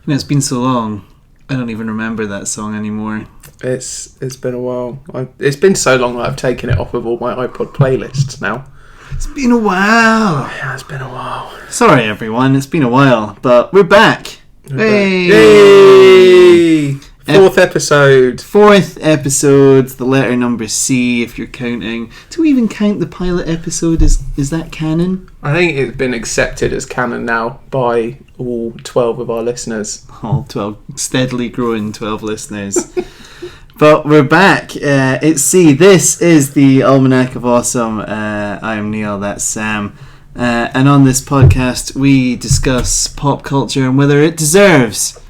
It's been so long, I don't even remember that song anymore. It's been a while. It's been so long that I've taken it off of all my iPod playlists now. It's been a while. Yeah, it's been a while. Sorry everyone, it's been a while, but we're back. Yay! Fourth episode. Fourth episode, the letter number C if you're counting. Do we even count the pilot episode? Is that canon? I think it's been accepted as canon now by all 12 of our listeners. All 12, steadily growing 12 listeners. But we're back. It's C. This is the Almanac of Awesome. I'm Neil, that's Sam. And on this podcast, we discuss pop culture and whether it deserves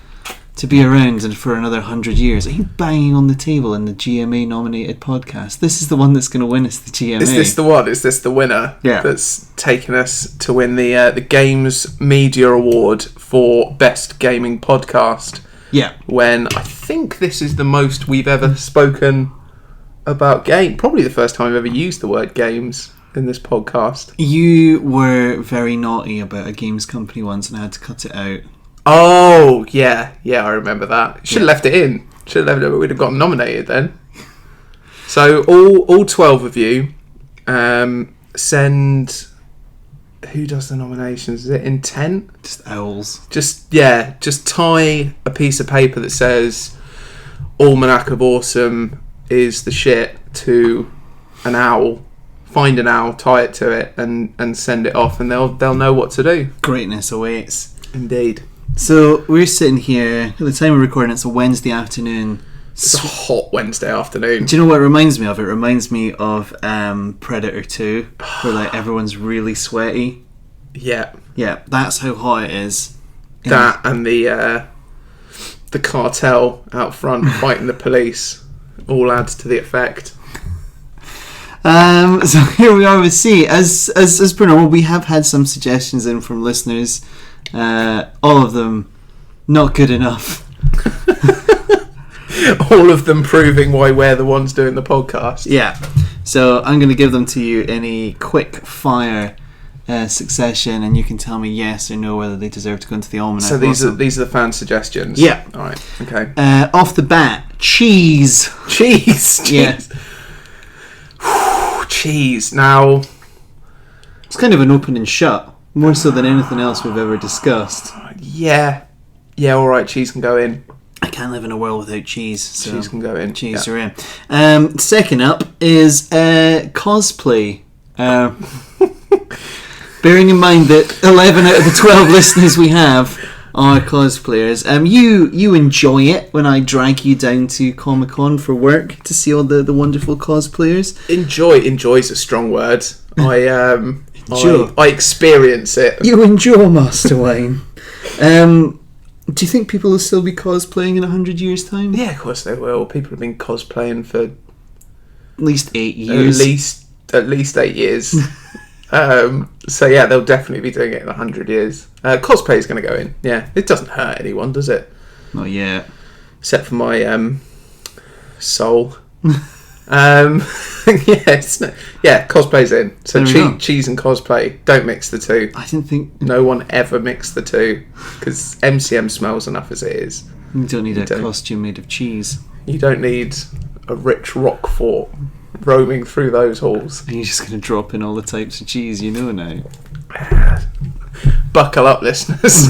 to be around and for another 100 years. Are you banging on the table in the GMA-nominated podcast? This is the one that's going to win us the GMA. Is this the one? Is this the winner? Yeah. That's taken us to win the Games Media Award for Best Gaming Podcast. Yeah. When I think this is the most we've ever spoken about game. Probably the first time I've ever used the word games in this podcast. You were very naughty about a games company once and I had to cut it out. Oh, yeah, I remember that. Should have left it in. We'd have gotten nominated then. So all 12 of you send. Who does the nominations? Is it intent? Just owls. Just tie a piece of paper that says Almanac of Awesome is the shit to an owl. Find an owl, tie it to it, and send it off, and they'll know what to do. Greatness awaits. Indeed. So we're sitting here at the time of recording. It's a Wednesday afternoon. It's a hot Wednesday afternoon. Do you know what it reminds me of? It reminds me of Predator 2, where like everyone's really sweaty. Yeah, that's how hot it is. That and the cartel out front fighting the police all adds to the effect. So here we are with C. As per normal, we have had some suggestions in from listeners. All of them not good enough. All of them proving why we're the ones doing the podcast. Yeah. So I'm going to give them to you in a quick fire succession, and you can tell me yes or no whether they deserve to go into the Almanac. So these are the fan suggestions. Yeah. All right. Okay. Off the bat, cheese. Yeah. Cheese. Now, it's kind of an open and shut. More so than anything else we've ever discussed. Yeah, alright, cheese can go in. I can't live in a world without cheese. So cheese can go in. Cheese are in. Second up is cosplay. Bearing in mind that 11 out of the 12 listeners we have are cosplayers. You enjoy it when I drag you down to Comic-Con for work to see all the wonderful cosplayers. Enjoy's a strong word. Sure. I experience it. You enjoy, Master Wayne. Do you think people will still be cosplaying in 100 years' time? Yeah, of course they will. People have been cosplaying for at least 8 years. At least 8 years. So yeah, they'll definitely be doing it in 100 years. Cosplay is going to go in. Yeah, it doesn't hurt anyone, does it? Not yet. Except for my soul. Cosplay's in. So cheese and cosplay, don't mix the two. I didn't think no one ever mixed the two because MCM smells enough as it is. You don't need a costume made of cheese. You don't need a rich Roquefort roaming through those halls. And you're just going to drop in all the types of cheese you know now. Buckle up, listeners.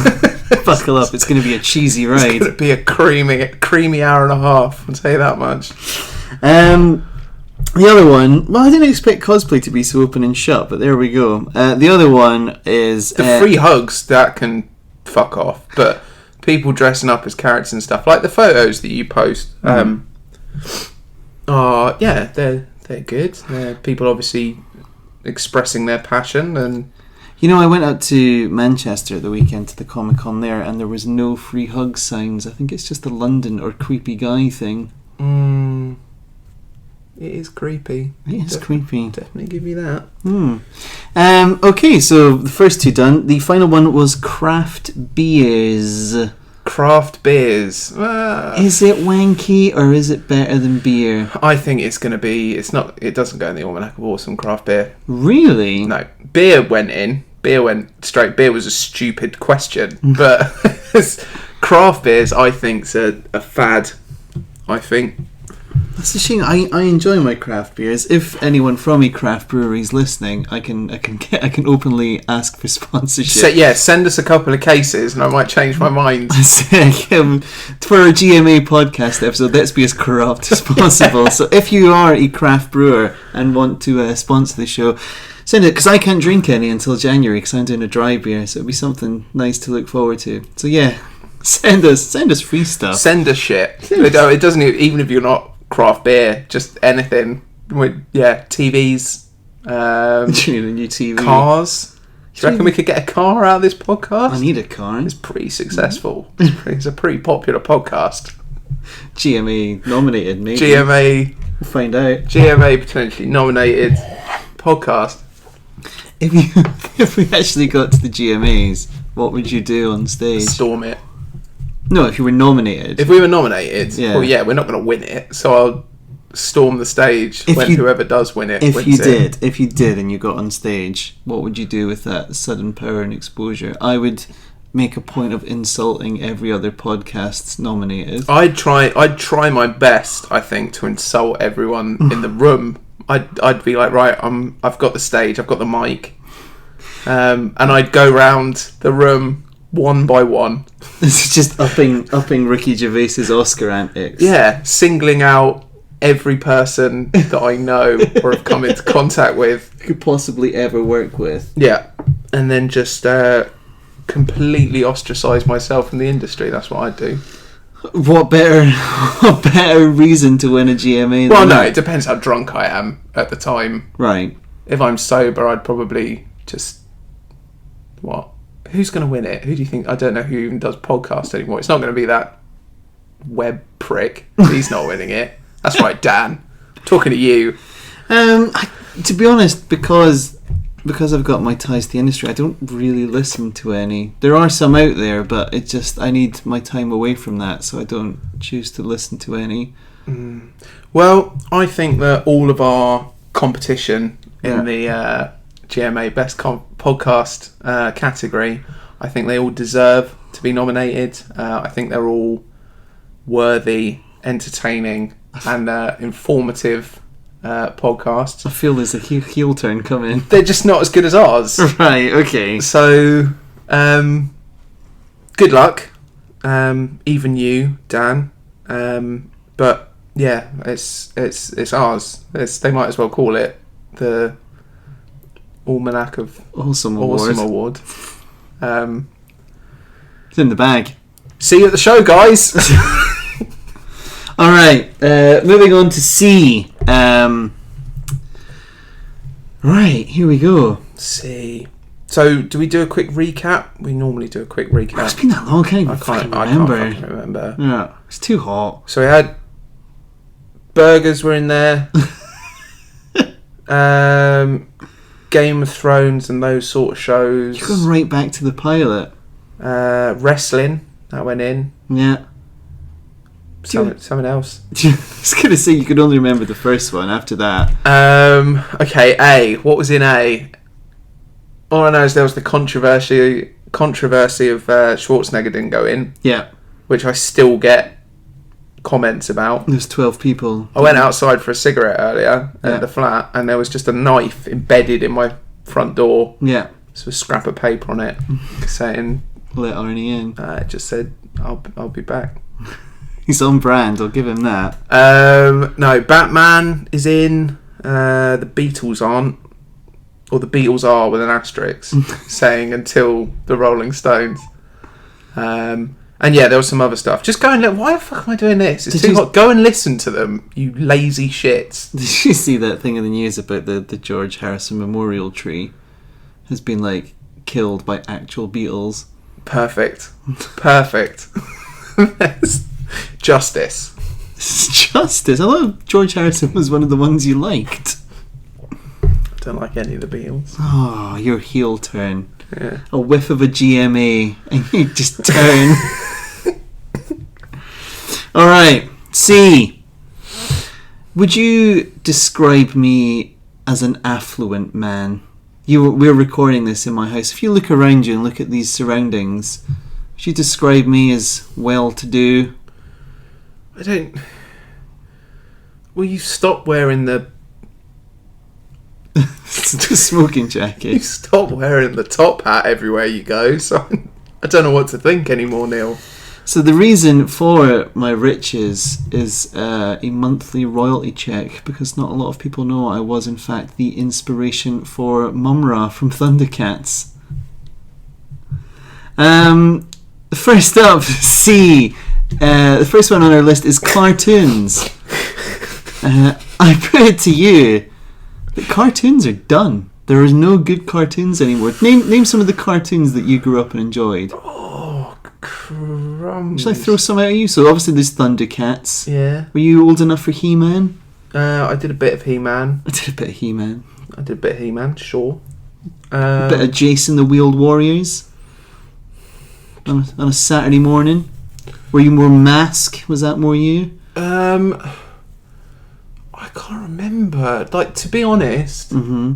Buckle up, it's going to be a cheesy ride. It's going to be a creamy hour and a half, I'll tell you that much. The other one, well, I didn't expect cosplay to be so open and shut, but there we go. The other one is the free hugs. That can fuck off, but people dressing up as characters and stuff, like the photos that you post. They're good. People obviously expressing their passion, and You know, I went out to Manchester at the weekend to the Comic-Con there, and there was no free hug signs. I think it's just a London or creepy guy thing. It is creepy. It is creepy. Definitely give you that. Okay, so the first two done. The final one was craft beers. Craft beers. Is it wanky or is it better than beer? I think it's going to be... It doesn't go in the Almanac of Awesome craft beer. Really? No. Beer went in. Beer went straight. Beer was a stupid question. But craft beers, I think, is a fad. I think. That's a shame. I enjoy my craft beers. If anyone from a craft brewery is listening, I can openly ask for sponsorship. Send us a couple of cases, and I might change my mind. For a GMA podcast episode, let's be as corrupt as possible. So if you are a craft brewer and want to sponsor the show, send it, because I can't drink any until January because I'm doing a dry beer, so it'll be something nice to look forward to. So yeah, send us free stuff. Send us shit. It doesn't even if you're not craft beer, just anything. TVs, new TV, cars. Do you reckon we could get a car out of this podcast? I need a car. It's pretty successful. It's a pretty popular podcast. GMA nominated, maybe. GMA, we'll find out. GMA potentially nominated podcast. If we actually got to the GMAs, what would you do on stage? Storm it. No, if you were nominated. If we were nominated, yeah. Well, yeah, we're not going to win it, so I'll storm the stage whoever does win it. If you did and you got on stage, what would you do with that sudden power and exposure? I would make a point of insulting every other podcast nominated. I'd try my best, I think, to insult everyone in the room. I'd be like, right, I've got the stage, I've got the mic, and I'd go round the room one by one. This is just upping Ricky Gervais's Oscar antics. Yeah, singling out every person that I know or have come into contact with, could possibly ever work with. Yeah, and then just completely ostracise myself in the industry. That's what I'd do. What better reason to win a GMA? Well, no, it depends how drunk I am at the time. Right. If I'm sober, I'd probably just... What? Who's going to win it? Who do you think? I don't know who even does podcast anymore. It's not going to be that web prick. He's not winning it. That's right, Dan. Talking to you. To be honest, because I've got my ties to the industry, I don't really listen to any. There are some out there, but it just, I need my time away from that, so I don't choose to listen to any. Well, I think that all of our competition in the GMA Best Podcast category, I think they all deserve to be nominated. I think they're all worthy, entertaining, and informative podcasts. I feel there's a heel turn coming. They're just not as good as ours. Right, okay. So, good luck. Even you, Dan. But yeah, it's ours. They might as well call it the Almanac of Awesome Award. It's in the bag. See you at the show, guys. Alright, moving on to C. Right, here we go. C. So, do we do a quick recap? We normally do a quick recap. It's been that long, I can't remember. I can't remember. Yeah, it's too hot. So we had burgers were in there. Game of Thrones and those sort of shows. You're going right back to the pilot. Wrestling, that went in. Yeah. Something else. I was going to say you could only remember the first one after that. Okay, A. What was in A? All I know is there was the controversy of Schwarzenegger didn't go in. Yeah. Which I still get comments about. There's 12 people. I went outside for a cigarette earlier at the flat, and there was just a knife embedded in my front door. Yeah. So a scrap of paper on it saying, "Let Arnie in." It just said, I'll be back. He's on brand, I'll give him that. No, Batman is in. The Beatles aren't. Or the Beatles are with an asterisk saying until the Rolling Stones. And yeah, there was some other stuff. Just go and look. Why the fuck am I doing this? It's too hot. Go and listen to them, you lazy shits. Did you see that thing in the news about the George Harrison memorial tree has been like killed by actual beetles. Perfect. Justice. Justice. I thought George Harrison was one of the ones you liked. Don't like any of the Beatles. Oh, your heel turn. Yeah. A whiff of a GMA and you just turn. Alright, C. Would you describe me as an affluent man? We're recording this in my house. If you look around you and look at these surroundings, would you describe me as well-to-do? I don't... Will you stop wearing the smoking jacket? You stop wearing the top hat everywhere you go, so I don't know what to think anymore, Neil. So the reason for my riches is a monthly royalty check, because not a lot of people know I was in fact the inspiration for Mumra from Thundercats. First up, C. The first one on our list is cartoons. I put it to you that cartoons are done. There is no good cartoons anymore. Name some of the cartoons that you grew up and enjoyed. Oh, crumbs. Shall I throw some out at you? So obviously there's Thundercats. Yeah. Were you old enough for He-Man? I did a bit of He-Man. I did a bit of He-Man. Sure. A bit of Jason the Wheeled Warriors. On a Saturday morning. Were you more Mask? Was that more you? I can't remember. Like, to be honest, Mm-hmm.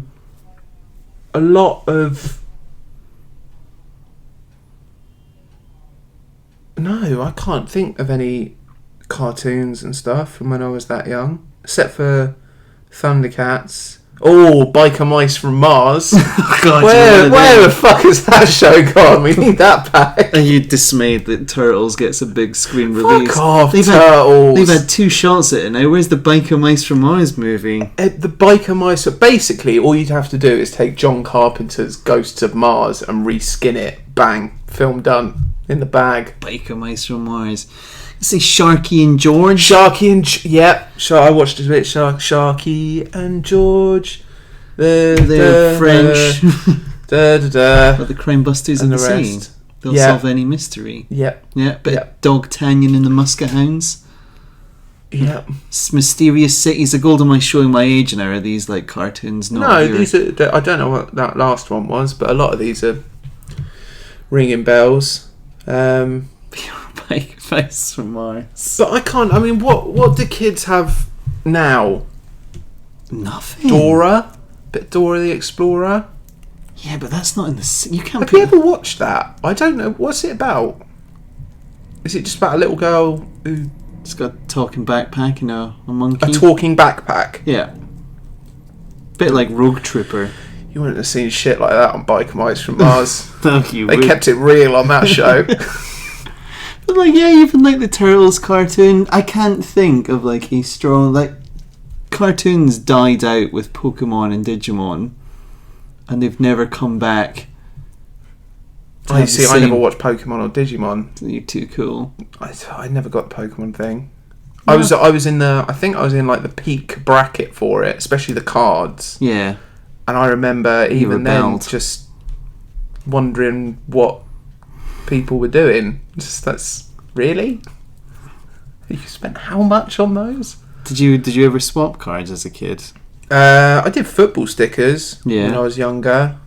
a lot of... No, I can't think of any cartoons and stuff from when I was that young. Except for Thundercats. Oh, Biker Mice from Mars. God, where the fuck is that show gone? We need that back. Are you dismayed that Turtles gets a big screen release? Fuck off, Turtles. They've Turtles. had 2 shots at it now. Where's the Biker Mice from Mars movie? The Biker Mice... Basically, all you'd have to do is take John Carpenter's Ghosts of Mars and reskin it. Bang. Film done. In the bag. Biker Mice from Mars. Let's say Sharky and George. Sharky and... I watched a bit. Sharky and George. They're French. But But the crime busters in the sea. They'll solve any mystery. Yep. Yeah, but Dog Tanyan and the Musket Hounds. Yep. Mysterious Cities. The Golden Eye showing my age now. Are these like cartoons? These are... I don't know what that last one was, but a lot of these are ringing bells. Biker Mice from Mars. But I can't... I mean, what do kids have now? Nothing. Dora? Bit Dora the Explorer? Yeah, but that's not in the... You can't Have you ever watched that? I don't know. What's it about? Is it just about a little girl who... It's got a talking backpack and a monkey. A talking backpack? Yeah. Bit like Rogue Trooper. You wouldn't have seen shit like that on Biker Mice from Mars. No, you They would. kept it real on that show. But like, yeah, even like the Turtles cartoon, I can't think of like a strong... Like, cartoons died out with Pokemon and Digimon, and they've never come back. I never watched Pokemon or Digimon. You're too cool. I never got the Pokemon thing. No. I was in like the peak bracket for it, especially the cards. Yeah. And I remember even then rebelled. just wondering what people were doing. That's really? You spent how much on those? Did you ever swap cards as a kid? I did football stickers Yeah. when I was younger.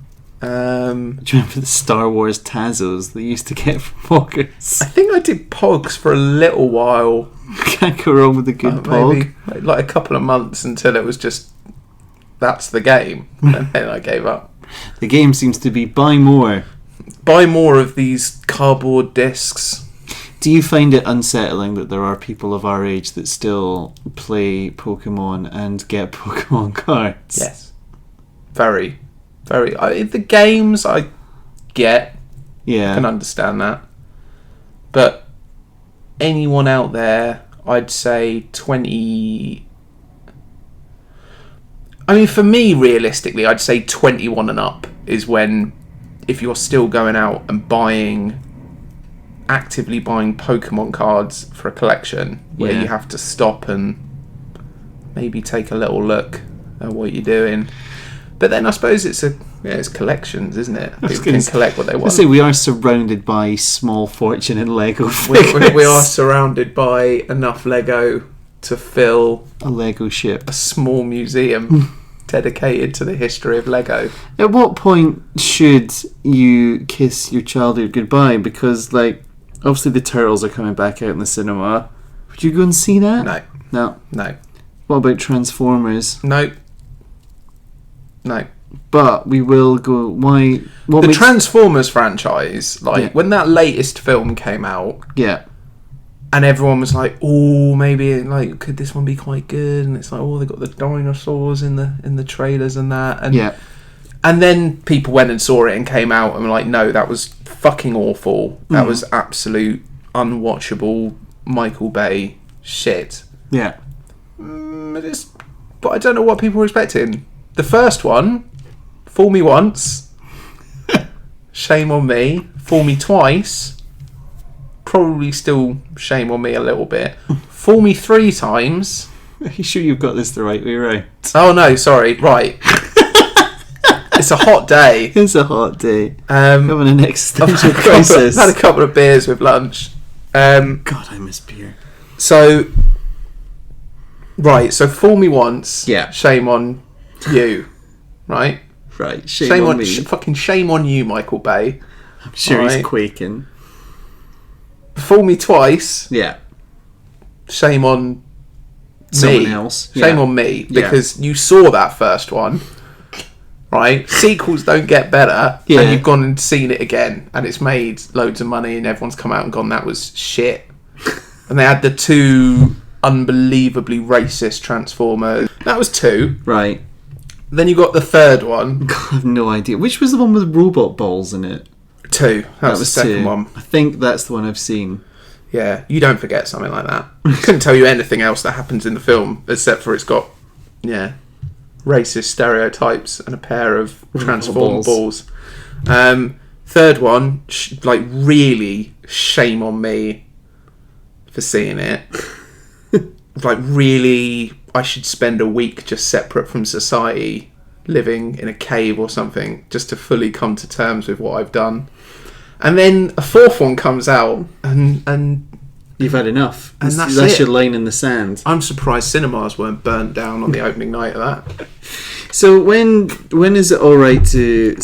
Do you remember the Star Wars Tazos they used to get from Walkers? I think I did Pogs for a little while. Can't go wrong with a good Pog. Maybe like a couple of months until it was just, that's the game. And then I gave up. The game seems to be buy more. Buy more of these cardboard discs. Do you find it unsettling that there are people of our age that still play Pokemon and get Pokemon cards? Yes. Very. Very. The games I get, Yeah. can understand that. But anyone out there, I'd say 20... I mean, for me, realistically, I'd say 21 and up is when, if you're still going out and actively buying Pokemon cards for a collection, where Yeah. you have to stop and maybe take a little look at what you're doing. But then I suppose it's Yeah, it's collections, isn't it? People can collect what they want. I say we are surrounded by small fortune in Lego figures. We are surrounded by enough Lego to fill a Lego ship, a small museum dedicated to the history of Lego. At what point should you kiss your childhood goodbye? Because, like, obviously the Turtles are coming back out in the cinema. Would you go and see that? No. What about Transformers? No. But we will go. Why? The Transformers franchise, like when that latest film came out, and everyone was like, "Oh, maybe like could this one be quite good?" And it's like, "Oh, they got the dinosaurs in the trailers and that." And and then people went and saw it and came out and were like, "No, that was fucking awful. That was absolute unwatchable Michael Bay shit." Yeah. But I don't know what people were expecting. The first one, fool me once, shame on me. Fool me twice, probably still shame on me a little bit. Fool me 3 times. Are you sure you've got this the right way around? Oh no, sorry, right. It's a hot day. It's a hot day. Having an existential crisis. I've had a couple of beers with lunch. God, I miss beer. So fool me once. Yeah. Shame on you. Right. Shame on me. Fucking shame on you, Michael Bay. I'm sure he's quaking. Fool me twice. Yeah. Shame on someone else. Shame on me because you saw that first one. Right? Sequels don't get better, and you've gone and seen it again, and it's made loads of money, and everyone's come out and gone, that was shit. And they had the 2 unbelievably racist Transformers. That was 2. Right. Then you got the third one. God, I have no idea. Which was the one with robot balls in it? 2. That was the second 2. one. I think that's the one I've seen. Yeah, you don't forget something like that. I couldn't tell you anything else that happens in the film, except for it's got, racist stereotypes and a pair of transformed balls. Third one, really shame on me for seeing it. Really, I should spend a week just separate from society, living in a cave or something, just to fully come to terms with what I've done. And then a 4th one comes out, and you've had enough. And that's your line in the sand. I'm surprised cinemas weren't burnt down on the opening night of that. So when is it all right to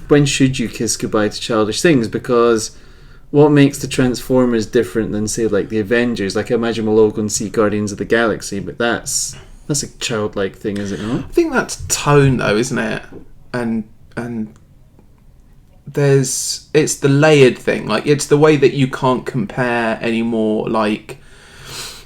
when should you kiss goodbye to childish things? Because what makes the Transformers different than, say, like the Avengers? Like, I imagine we'll all go and see Guardians of the Galaxy, but that's a childlike thing, is it not? I think that's tone, though, isn't it? And it's the layered thing. Like, it's the way that you can't compare anymore. Like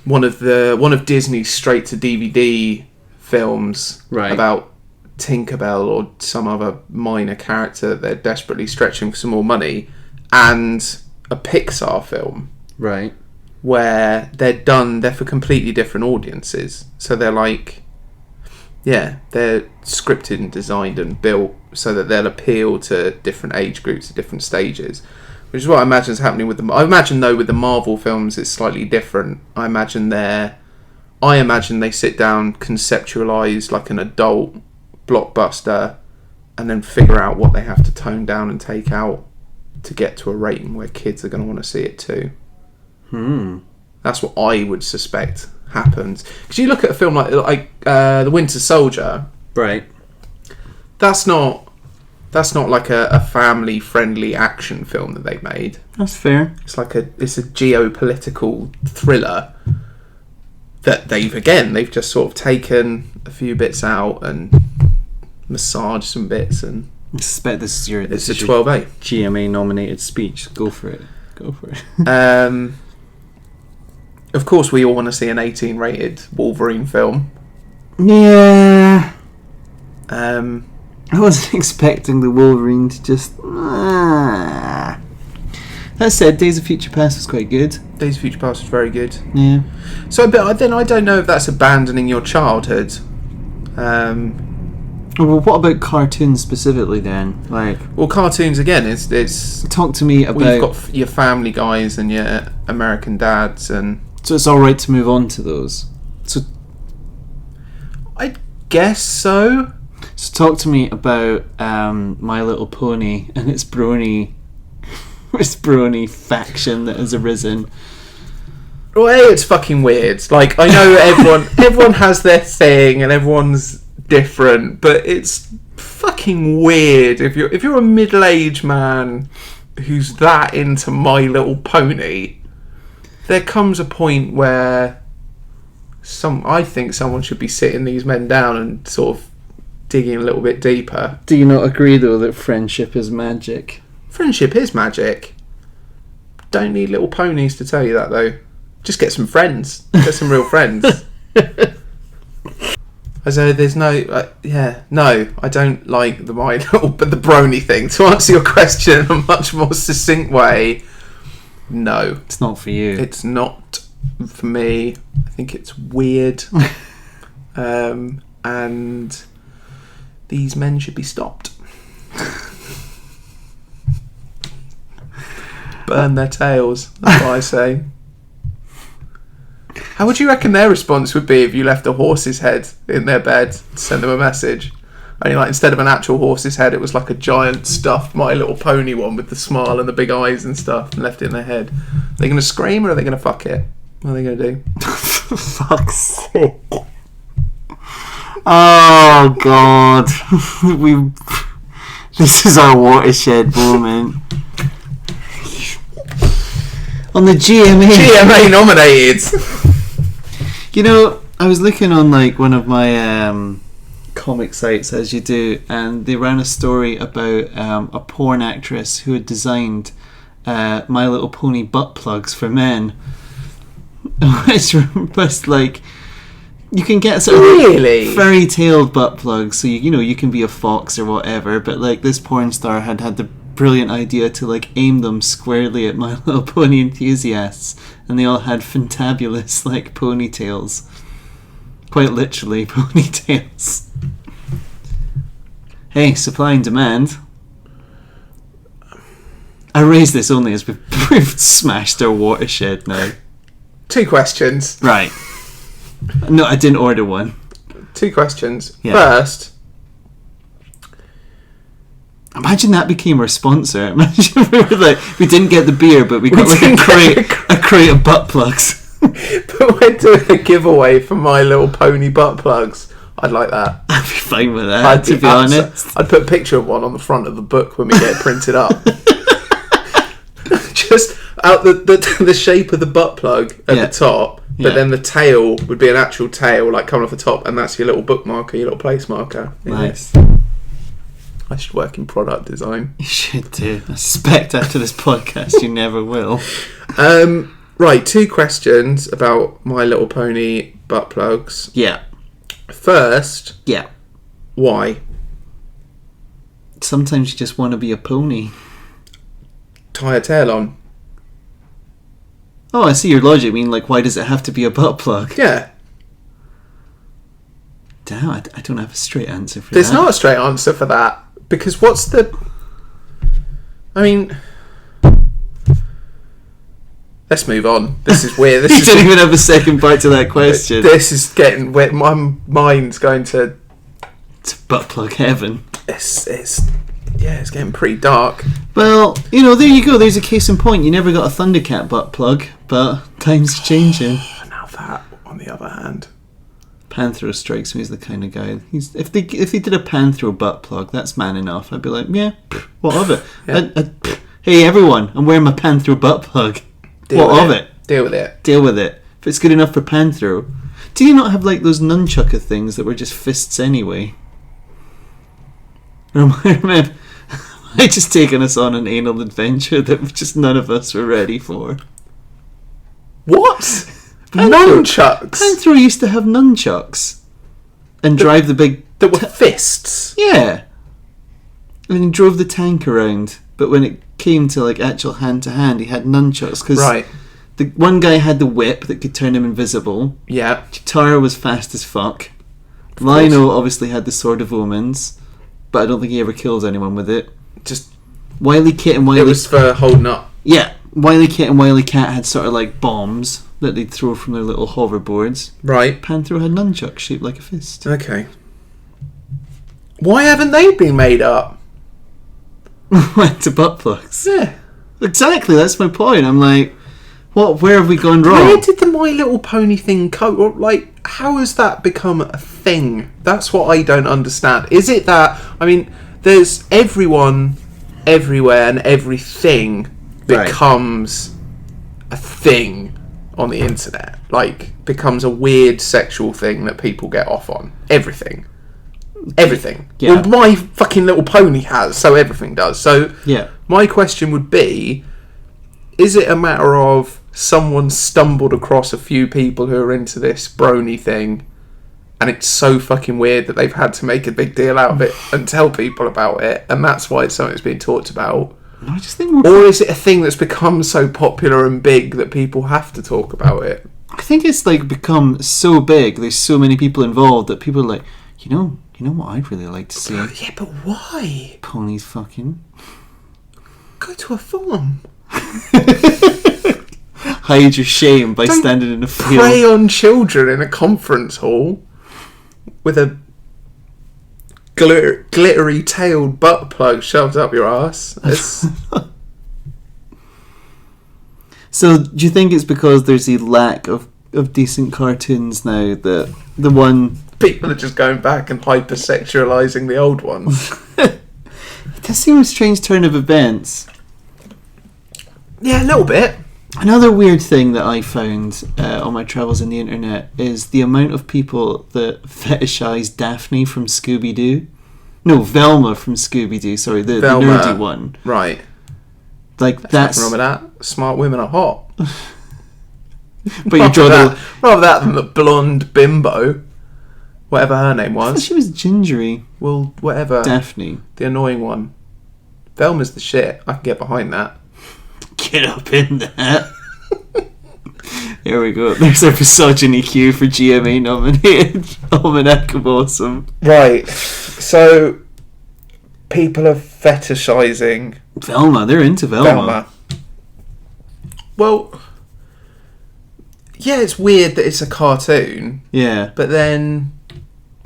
one of Disney's straight to DVD films about Tinkerbell or some other minor character that they're desperately stretching for some more money, and a Pixar film, right, where they're for completely different audiences. So they're they're scripted and designed and built so that they'll appeal to different age groups at different stages, which is what I imagine is happening with them. I imagine, though, with the Marvel films it's slightly different. I imagine they sit down, conceptualize like an adult blockbuster, and then figure out what they have to tone down and take out to get to a rating where kids are going to want to see it too. That's what I would suspect happens. Because you look at a film like The Winter Soldier, right? That's not like a family friendly action film that they've made. That's fair. It's a geopolitical thriller that they've just sort of taken a few bits out and massaged some bits, and I suspect this is it's a 12A GMA nominated speech. Go for it. Of course, we all want to see an 18 rated Wolverine film. Yeah. I wasn't expecting the Wolverine to just. That said, Days of Future Past was quite good. Days of Future Past was very good. Yeah. So, but then I don't know if that's abandoning your childhood. Well, what about cartoons specifically then? Well, cartoons again. It's talk to me about. You've got your Family Guys and your American Dads, and so it's all right to move on to those. So, I guess so. So talk to me about My Little Pony and its brony faction that has arisen. Well, it's fucking weird. Like, I know everyone has their thing and everyone's different, but it's fucking weird if you're a middle-aged man who's that into My Little Pony. There comes a point where I think someone should be sitting these men down and sort of digging a little bit deeper. Do you not agree, though, that friendship is magic? Friendship is magic. Don't need little ponies to tell you that, though. Just get some friends. Get some real friends. As though there's no... no, I don't like the My Little... But the brony thing. To answer your question in a much more succinct way, no. It's not for you. It's not for me. I think it's weird. And these men should be stopped. Burn their tails, that's what I say. How would you reckon their response would be if you left a horse's head in their bed to send them a message? Only like instead of an actual horse's head, it was like a giant stuffed My Little Pony one with the smile and the big eyes and stuff, and left it in their head. Are they going to scream or are they going to fuck it? What are they going to do? For fuck's sake. Oh God. This is our watershed moment. On the GMA nominated. You know, I was looking on like one of my comic sites, as you do, and they ran a story about a porn actress who had designed My Little Pony butt plugs for men. Which was like, you can get sort of really fairy-tailed butt plugs, so you can be a fox or whatever, but like this porn star had the brilliant idea to like aim them squarely at My Little Pony enthusiasts, and they all had fantabulous like ponytails, quite literally ponytails. Hey, supply and demand. I raise this only as we've smashed our watershed now. 2 questions. Right. No, I didn't order one. 2 questions. Yeah. First, imagine that became our sponsor. Imagine we didn't get the beer, but we got a crate of butt plugs. But we're doing a giveaway for My Little Pony butt plugs. I'd like that. I'd be fine with that, to be honest. I'd put a picture of one on the front of the book when we get it printed up. Just out the shape of the butt plug at the top, but then the tail would be an actual tail, like coming off the top, and that's your little bookmarker, your little place marker. Nice. I should work in product design. You should do. I suspect after this podcast you never will. Right, 2 questions about My Little Pony butt plugs. Yeah. First, yeah. Why? Sometimes you just want to be a pony. Tie a tail on. Oh, I see your logic. I mean, like, why does it have to be a butt plug? Yeah. Damn, I don't have a straight answer for that. There's not a straight answer for that. Because what's the... I mean... Let's move on. This is weird. You don't even have a second part to that question. This is getting weird. My mind's going to... It's butt plug heaven. It's getting pretty dark. Well, there you go. There's a case in point. You never got a Thundercat butt plug, but time's changing. Now that, on the other hand... Panthro strikes me as the kind of guy. If they did a Panthro butt plug, that's man enough. I'd be like, yeah, what of it? Yeah. Hey everyone, I'm wearing my Panthro butt plug. What of it? Deal with it. Deal with it. If it's good enough for Panthro. Do you not have like those nunchucker things that were just fists anyway? Or am I just taking us on an anal adventure that just none of us were ready for? What? Nunchucks? Panthro used to have nunchucks. And drive the big... That were fists? Yeah. And he drove the tank around. But when it came to like actual hand-to-hand, he had nunchucks. Because the one guy had the whip that could turn him invisible. Yeah. Chitara was fast as fuck. Lino obviously had the Sword of Omens. But I don't think he ever killed anyone with it. Just... Wily Kit and Wily... It was for holding up. Yeah. Wily Kit and Wily Cat had sort of like bombs that they'd throw from their little hoverboards. Right. Panthro had nunchucks shaped like a fist. Okay. Why haven't they been made up? Went to butt plugs. Yeah. Exactly, that's my point. I'm like, what? Where have we gone wrong? Where did the My Little Pony thing go? Or, like, how has that become a thing? That's what I don't understand. Is it that... I mean, there's everyone, everywhere, and everything becomes a thing on the internet. Like, becomes a weird sexual thing that people get off on. Everything. Everything. Yeah. Well, My Fucking Little Pony has, so everything does. So, Yeah. my question would be, is it a matter of someone stumbled across a few people who are into this brony thing, and it's so fucking weird that they've had to make a big deal out of it and tell people about it, and that's why it's something that's being talked about? I just think Or is it a thing that's become so popular and big that people have to talk about it? I think it's like become so big. There's so many people involved that people are like, you know what I'd really like to see? Yeah, but why? Ponies fucking. Go to a farm. Hide your shame by standing in a field. Prey on children in a conference hall with a glittery tailed butt plug shoved up your ass. So do you think it's because there's a lack of decent cartoons now that the one... People are just going back and hypersexualising the old ones. It does seem a strange turn of events. Yeah, a little bit. Another weird thing that I found on my travels on the internet is the amount of people that fetishize Daphne from Scooby-Doo. No, Velma from Scooby-Doo, sorry, the nerdy one. Right. Like, that's... Nothing wrong with that. Smart women are hot. But you draw rather that than the blonde bimbo. Whatever her name I thought was. she was gingery. Well, whatever. Daphne. The annoying one. Velma's the shit. I can get behind that. Get up in that. Here we go. There's our misogyny cue for GMA nominated Almanac of Awesome. Right. So, people are fetishising Velma. They're into Velma. Well, yeah, it's weird that it's a cartoon. Yeah. But then,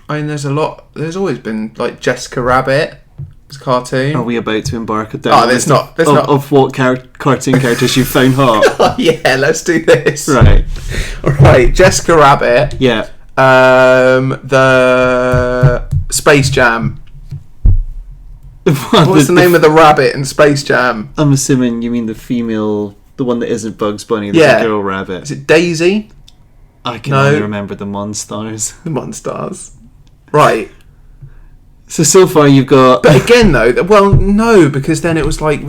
I mean, there's always been, like, Jessica Rabbit. It's a cartoon. Are we about to embark on Oh, there's not. of what cartoon characters you found hot? Oh, yeah, let's do this. Right. Right, Jessica Rabbit. Yeah. The Space Jam. What's the name of the rabbit in Space Jam? I'm assuming you mean the female, the one that isn't Bugs Bunny, the girl rabbit. Is it Daisy? I can only remember the Monstars. The Monstars. Right. So far you've got... But again, though, well, no, because then it was like,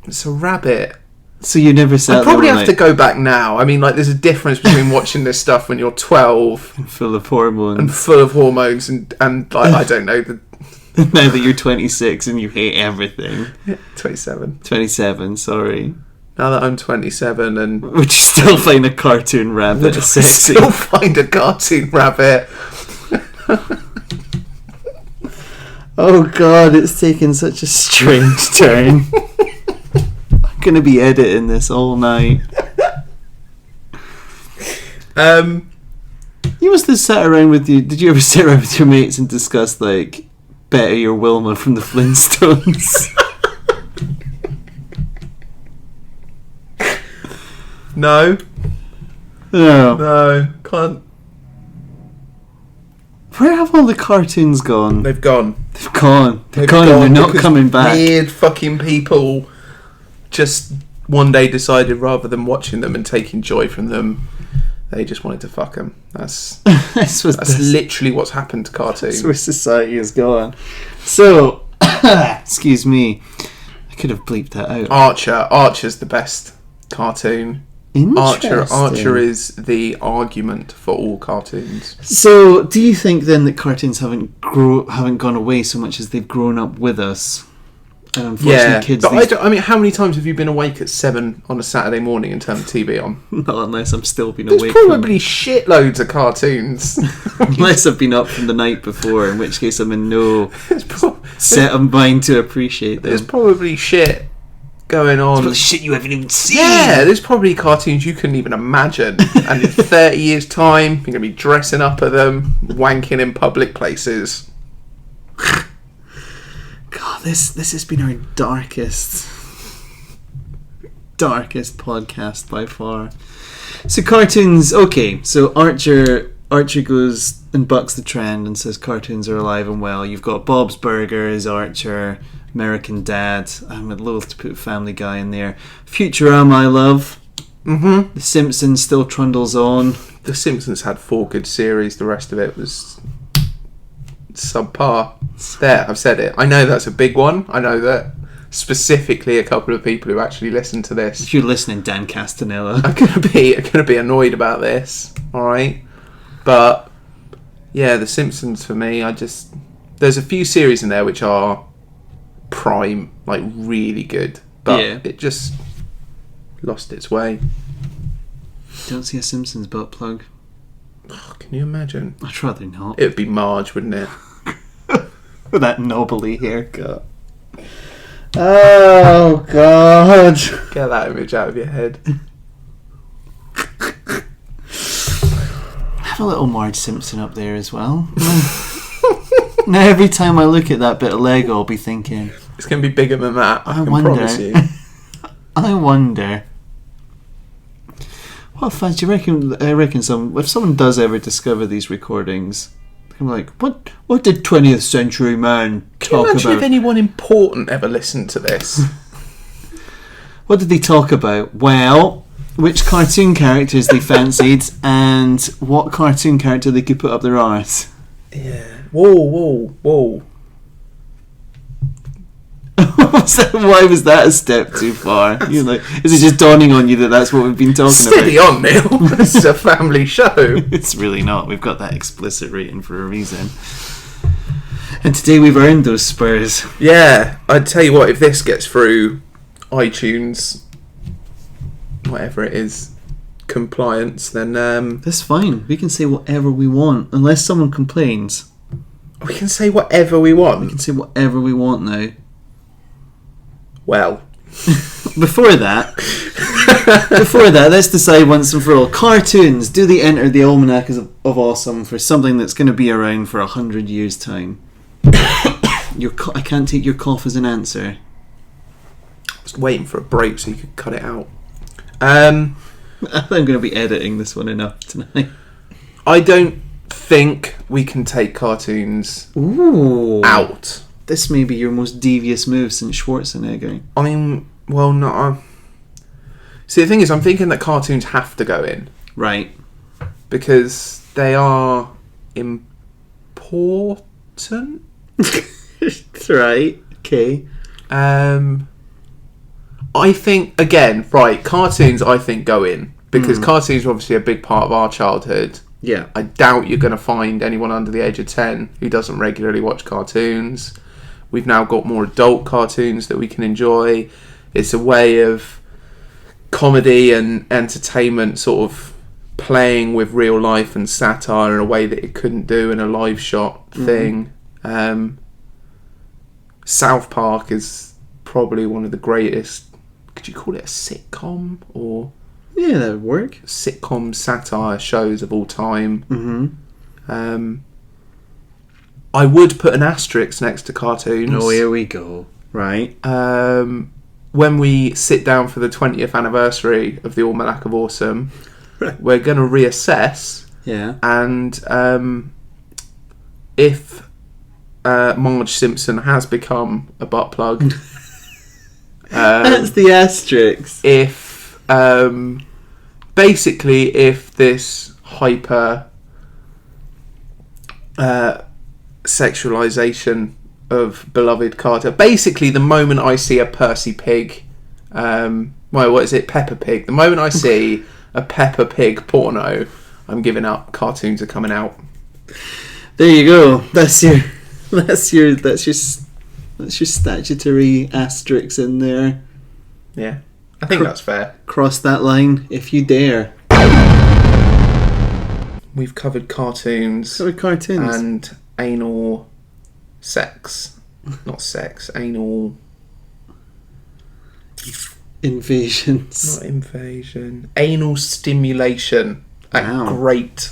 it's a rabbit. So you never sat I probably there have to go back now. I mean, like, there's a difference between watching this stuff when you're 12 full of hormones and full of hormones and like, I don't know, now that you're 26 and you hate everything. 27. 27, sorry. Now that I'm 27 and... Would you still find a cartoon rabbit sexy? Still find a cartoon rabbit. Oh god, it's taken such a strange turn. I'm going to be editing this all night. You must have sat around with you... Did you ever sit around with your mates and discuss, like, Betty or Wilma from the Flintstones? No. No, can't. Where have all the cartoons gone? They've gone. They've gone and they're not coming back. Weird fucking people just one day decided rather than watching them and taking joy from them, they just wanted to fuck them. That's literally what's happened to cartoons. That's where society has gone. So, excuse me, I could have bleeped that out. Archer's the best cartoon. Archer is the argument for all cartoons. So, do you think then that cartoons haven't gone away so much as they've grown up with us? And unfortunately, kids. But I mean, how many times have you been awake at 7 on a Saturday morning and turned the TV on? Not unless I'm still been There's awake. There's probably shitloads of cartoons. Unless I've been up from the night before, in which case I'm in no set of mind to appreciate them. There's probably shit going on. There's probably shit you haven't even seen. Yeah, there's probably cartoons you couldn't even imagine. And in 30 years' time, you're going to be dressing up at them, wanking in public places. God, this has been our darkest podcast by far. So cartoons, okay. So Archer goes and bucks the trend and says cartoons are alive and well. You've got Bob's Burgers, Archer, American Dad. I'm loath to put Family Guy in there. Futurama, I love. Mm-hmm. The Simpsons still trundles on. The Simpsons had 4 good series. The rest of it was subpar. There, I've said it. I know that's a big one. I know that specifically a couple of people who actually listen to this. If you're listening, Dan Castanella, are gonna be annoyed about this. All right, but yeah, The Simpsons for me. There's a few series in there which are prime, like really good, but it just lost its way. Don't see a Simpsons butt plug. Oh, can you imagine? I'd rather not. It would be Marge, wouldn't it? With that knobbly haircut. Oh, God. Get that image out of your head. Have a little Marge Simpson up there as well. Now, every time I look at that bit of Lego, I'll be thinking... It's going to be bigger than that, I can promise you. I wonder... What fans do you reckon? I reckon if someone does ever discover these recordings, I'm like, what did 20th century man talk Can you imagine about? if anyone important ever listened to this? What did they talk about? Well, which cartoon characters they fancied, and what cartoon character they could put up their arse. Yeah. Whoa. Why was that a step too far? You're like, is it just dawning on you that that's what we've been talking Steady about? on, Neil. This is a family show. It's really not. We've got that explicit rating for a reason. And today we've earned those spurs. Yeah, I'd tell you what, if this gets through iTunes, whatever it is, compliance, then That's fine. We can say whatever we want, unless someone complains. we can say whatever we want. We can say whatever we want now. Well, Before that, let's decide once and for all. Cartoons, do they enter the Almanac of Awesome for something that's going to be around for 100 years' time? I can't take your cough as an answer. I was waiting for a break so you could cut it out. I'm going to be editing this one enough tonight. I don't think we can take cartoons out. This may be your most devious move since Schwarzenegger. I mean, well, no. See, the thing is, I'm thinking that cartoons have to go in. Right. Because they are important. Right. Okay. I think, again, right, cartoons I think go in. Because cartoons are obviously a big part of our childhood. Yeah. I doubt you're going to find anyone under the age of 10 who doesn't regularly watch cartoons. We've now got more adult cartoons that we can enjoy. It's a way of comedy and entertainment sort of playing with real life and satire in a way that it couldn't do in a live shot thing. South Park is probably one of the greatest, could you call it a sitcom? Or yeah, that would work. Sitcom satire shows of all time. I would put an asterisk next to cartoons. Oh, here we go. Right. When we sit down for the 20th anniversary of the Almanac of Awesome, we're going to reassess. Yeah. And if Marge Simpson has become a butt plug, that's the asterisk. If basically if this hyper sexualization of beloved Carter, basically the moment I see a Percy Pig, what is it, Peppa Pig, the moment I see a Peppa Pig porno, I'm giving up. Cartoons are coming out. There you go. That's your statutory asterisk in there. Yeah, I think that's fair. Cross that line if you dare. We've covered cartoons. And anal sex. Not sex, anal invasions. Not invasion. Anal stimulation at great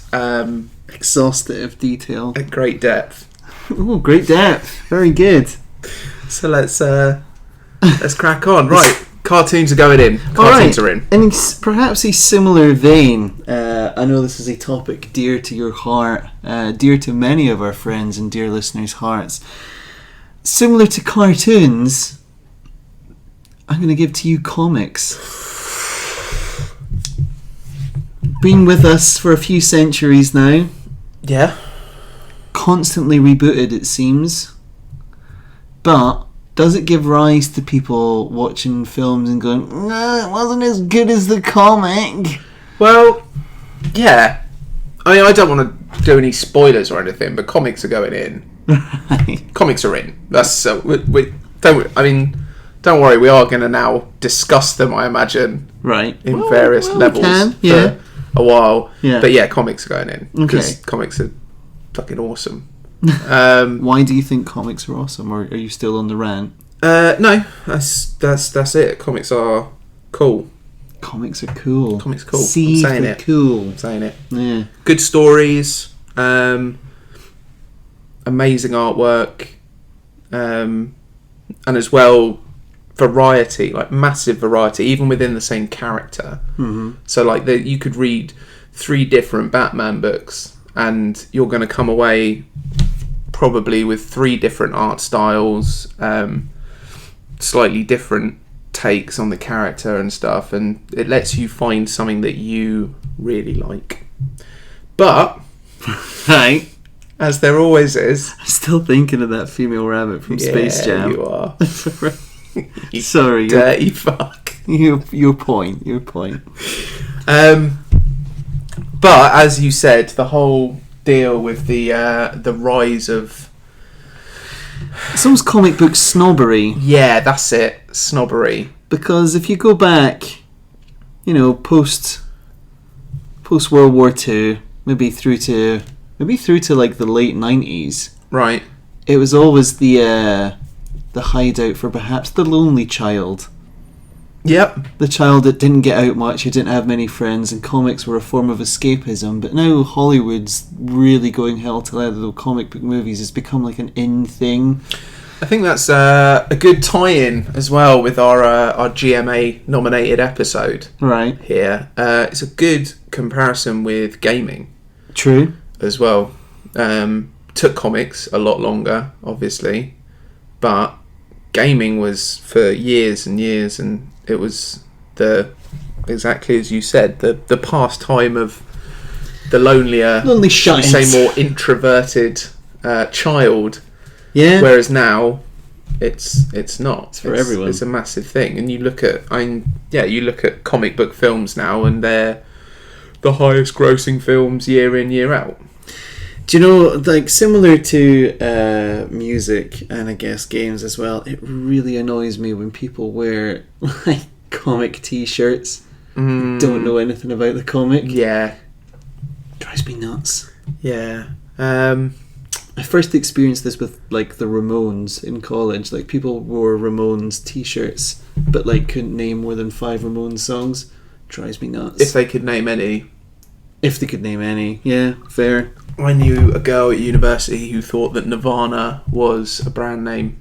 exhaustive detail. At great depth. Oh, great depth. Very good. So let's crack on. Right, cartoons are going in. Cartoons are in. In perhaps a similar vein, I know this is a topic dear to your heart, dear to many of our friends and dear listeners' hearts. Similar to cartoons, I'm going to give to you comics. Been with us for a few centuries now. Yeah. Constantly rebooted, it seems. But does it give rise to people watching films and going, "No, it wasn't as good as the comic"? Well, yeah. I mean, I don't want to do any spoilers or anything, but comics are going in. Right. Comics are in. That's we don't. I mean, don't worry. We are going to now discuss them. I imagine. Right. In various levels. We can. For Yeah. a while. Yeah. But yeah, comics are going in because Okay. comics are fucking awesome. Why do you think comics are awesome, or are you still on the rant? No, that's it. Comics are cool. Comics are cool. Comics are cool. See, I'm saying they're it. cool. I'm saying it. Yeah. Good stories, amazing artwork, and as well variety, like massive variety, even within the same character. Mm-hmm. So like you could read 3 different Batman books, and you're going to come away probably with 3 different art styles, slightly different takes on the character and stuff, and it lets you find something that you really like. But Right. as there always is, I'm still thinking of that female rabbit from Space Jam. you are. You Sorry. dirty fuck. Your point. But as you said, the whole deal with the rise of, It's almost comic book snobbery. yeah, that's it, snobbery. Because if you go back, post World War II, maybe through to like the late 90s, Right. it was always the hideout for perhaps the lonely child. Yep. The child that didn't get out much, who didn't have many friends, and comics were a form of escapism. But now Hollywood's really going hell to leather with comic book movies. It's become like an in thing. I think that's a good tie-in as well with our GMA nominated episode Right. here. It's a good comparison with gaming True. as well. Took comics a lot longer, obviously, but gaming was for years and years, and it was exactly as you said, the pastime of the lonely shall we say, more introverted child. Yeah. Whereas now, it's not. It's for everyone. It's a massive thing, and you look at comic book films now, and they're the highest grossing films year in, year out. Do you know, like, similar to music and I guess games as well, it really annoys me when people wear like comic t-shirts, don't know anything about the comic. Yeah. Drives me nuts. Yeah. I first experienced this with like the Ramones in college. Like, people wore Ramones t-shirts but like couldn't name more than 5 Ramones songs. Drives me nuts. If they could name any. If they could name any. Yeah, fair. I knew a girl at university who thought that Nirvana was a brand name.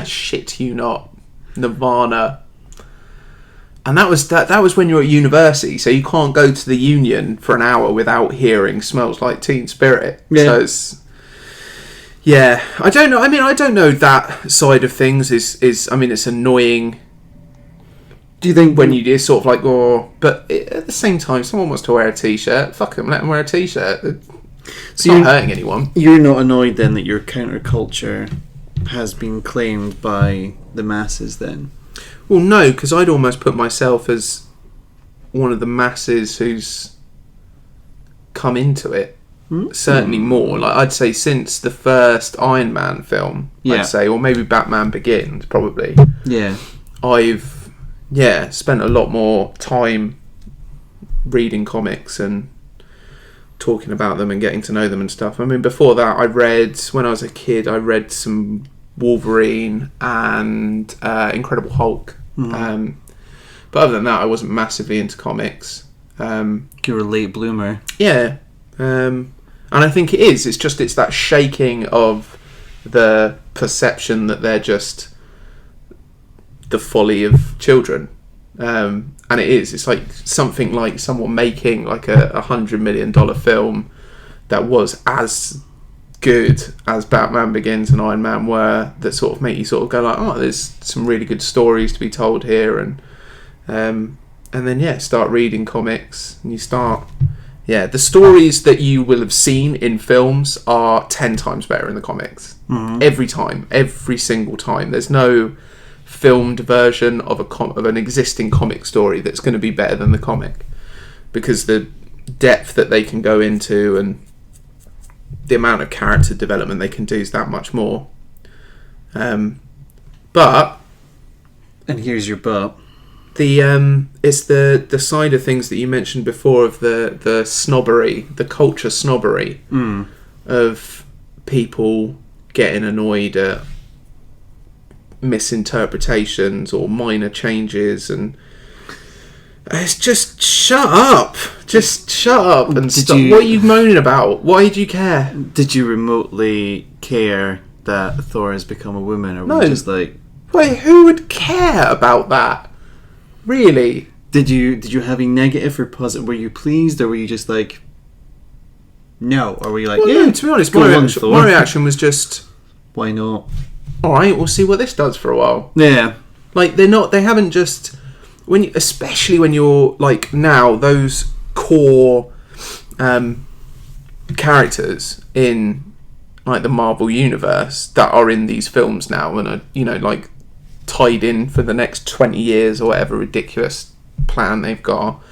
Shit you not. Nirvana. And that was when you were at university, so you can't go to the Union for an hour without hearing Smells Like Teen Spirit. Yeah. So it's... Yeah. I don't know. I mean, I don't know that side of things is I mean, it's annoying. Do you think when you sort of like, but at the same time, someone wants to wear a t-shirt, fuck them, let them wear a t-shirt. It's not hurting anyone. You're not annoyed then that your counterculture has been claimed by the masses then? Well, no, because I'd almost put myself as one of the masses who's come into it. Certainly more. Like, I'd say since the first Iron Man film, I'd say, or maybe Batman Begins, probably. Yeah. I've spent a lot more time reading comics and talking about them and getting to know them and stuff. I mean, before that, when I was a kid, I read some Wolverine and Incredible Hulk. Mm-hmm. But other than that, I wasn't massively into comics. You're a late bloomer. Yeah. And And I think it is. It's that shaking of the perception that they're just the folly of children. And it is. It's like something like someone making like a $100 million film that was as good as Batman Begins and Iron Man were, that sort of make you sort of go like, oh, there's some really good stories to be told here, and then start reading comics, and you start. Yeah, the stories that you will have seen in films are 10 times better in the comics. Every time, every single time. There's no filmed version of an existing comic story that's going to be better than the comic, because the depth that they can go into and the amount of character development they can do is that much more. But, and here's your but. It's the side of things that you mentioned before of the snobbery, the culture snobbery of people getting annoyed at misinterpretations or minor changes, and it's just shut up and stop. What are you moaning about? Why do you care? Did you remotely care that Thor has become a woman, or no. were you just like, wait, who would care about that? Really? Did you have a negative or positive? Were you pleased, or were you just like, no? Or were you like, well, yeah? No, to be honest, my reaction was just, why not? All right, we'll see what this does for a while. Yeah, like they haven't just especially when you're like now those core characters in like the Marvel universe that are in these films now and are like tied in for the next 20 years or whatever ridiculous plan they've got.